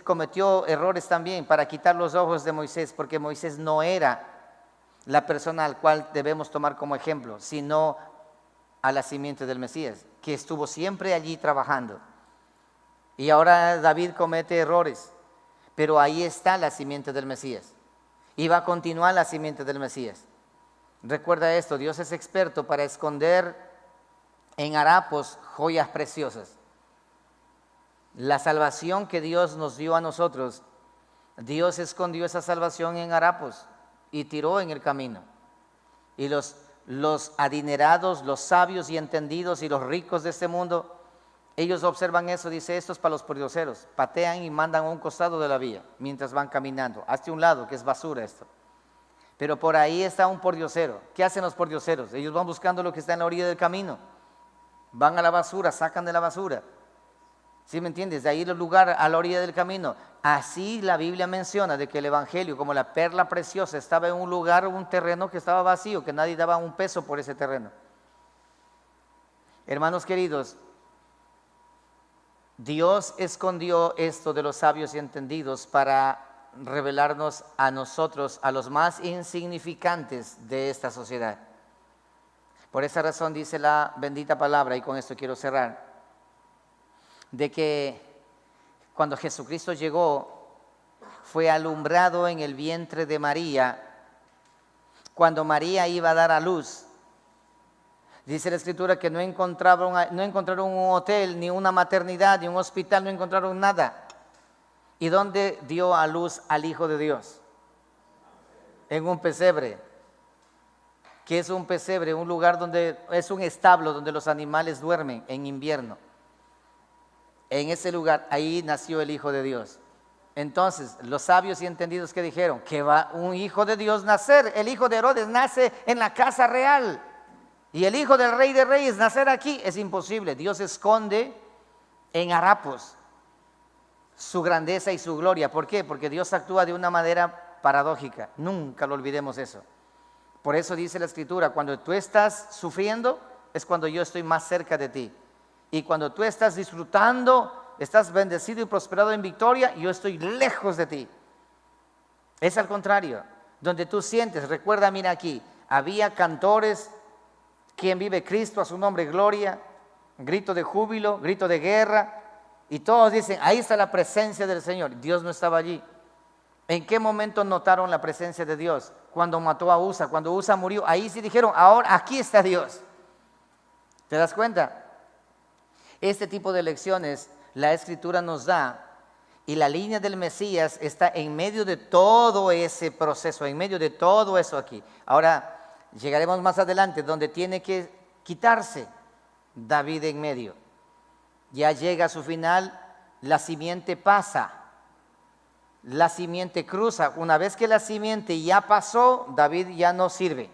cometió errores también para quitar los ojos de Moisés, porque Moisés no era la persona al cual debemos tomar como ejemplo, sino a la simiente del Mesías, que estuvo siempre allí trabajando. Y ahora David comete errores, pero ahí está la simiente del Mesías. Y va a continuar la simiente del Mesías. Recuerda esto, Dios es experto para esconder en harapos joyas preciosas. La salvación que Dios nos dio a nosotros, Dios escondió esa salvación en harapos y tiró en el camino. Y los adinerados, los sabios y entendidos y los ricos de este mundo, ellos observan eso, dice, esto es para los pordioseros, patean y mandan a un costado de la vía mientras van caminando, hazte un lado que es basura esto. Pero por ahí está un pordiosero. ¿Qué hacen los pordioseros? Ellos van buscando lo que está en la orilla del camino, van a la basura, sacan de la basura. ¿Sí me entiendes? De ahí el lugar a la orilla del camino. Así la Biblia menciona de que el Evangelio, como la perla preciosa, estaba en un lugar, un terreno que estaba vacío, que nadie daba un peso por ese terreno. Hermanos queridos, Dios escondió esto de los sabios y entendidos para revelarnos a nosotros, a los más insignificantes de esta sociedad. Por esa razón dice la bendita palabra, y con esto quiero cerrar, de que cuando Jesucristo llegó, fue alumbrado en el vientre de María, cuando María iba a dar a luz. Dice la Escritura que no encontraron un hotel, ni una maternidad, ni un hospital, no encontraron nada. ¿Y dónde dio a luz al Hijo de Dios? En un pesebre. ¿Qué es un pesebre? Un lugar donde es un establo donde los animales duermen en invierno. En ese lugar, ahí nació el Hijo de Dios. Entonces, los sabios y entendidos que dijeron que va un Hijo de Dios nacer, el hijo de Herodes nace en la casa real. Y el hijo del Rey de Reyes nacer aquí es imposible. Dios esconde en harapos su grandeza y su gloria. ¿Por qué? Porque Dios actúa de una manera paradójica. Nunca lo olvidemos eso. Por eso dice la Escritura, cuando tú estás sufriendo, es cuando yo estoy más cerca de ti. Y cuando tú estás disfrutando, estás bendecido y prosperado en victoria, yo estoy lejos de ti. Es al contrario, donde tú sientes, recuerda, mira aquí, había cantores, ¿Quién vive? Cristo, a su nombre, gloria. Grito de júbilo, grito de guerra. Y todos dicen, ahí está la presencia del Señor. Dios no estaba allí. ¿En qué momento notaron la presencia de Dios? Cuando mató a Usa, cuando Usa murió. Ahí sí dijeron, ahora aquí está Dios. ¿Te das cuenta? Este tipo de lecciones la Escritura nos da, y la línea del Mesías está en medio de todo ese proceso, en medio de todo eso aquí. Ahora llegaremos más adelante donde tiene que quitarse David en medio. Ya llega a su final, la simiente pasa, la simiente cruza. Una vez que la simiente ya pasó, David ya no sirve.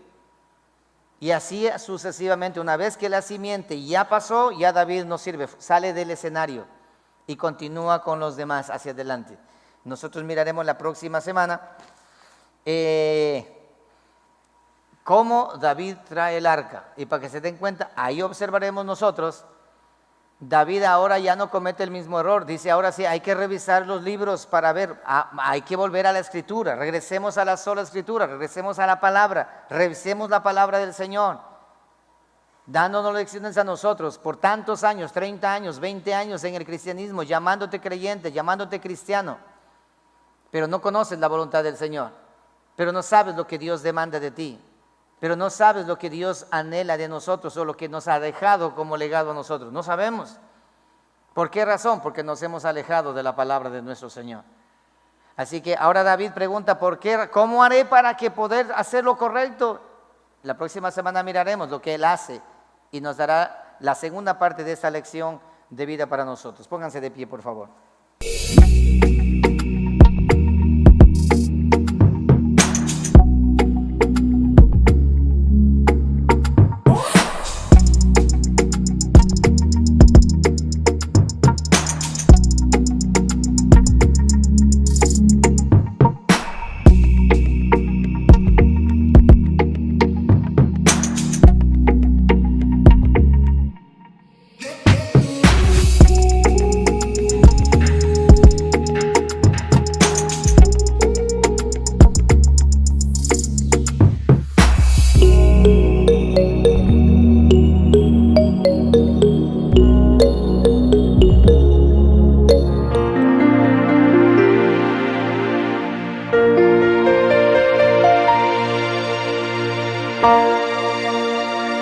Y así sucesivamente, una vez que la simiente ya pasó, ya David no sirve, sale del escenario y continúa con los demás hacia adelante. Nosotros miraremos la próxima semana cómo David trae el arca. Y para que se den cuenta, ahí observaremos nosotros, David ahora ya no comete el mismo error. Dice, ahora sí, hay que revisar los libros para ver, hay que volver a la Escritura. Regresemos a la sola Escritura, regresemos a la palabra, revisemos la palabra del Señor, dándonos lecciones a nosotros por tantos años, 30 años, 20 años en el cristianismo, llamándote creyente, llamándote cristiano, pero no conoces la voluntad del Señor, pero no sabes lo que Dios demanda de ti, pero no sabes lo que Dios anhela de nosotros o lo que nos ha dejado como legado a nosotros. No sabemos. ¿Por qué razón? Porque nos hemos alejado de la palabra de nuestro Señor. Así que ahora David pregunta, ¿por qué? ¿Cómo haré para que poder hacer lo correcto? La próxima semana miraremos lo que él hace y nos dará la segunda parte de esta lección de vida para nosotros. Pónganse de pie, por favor.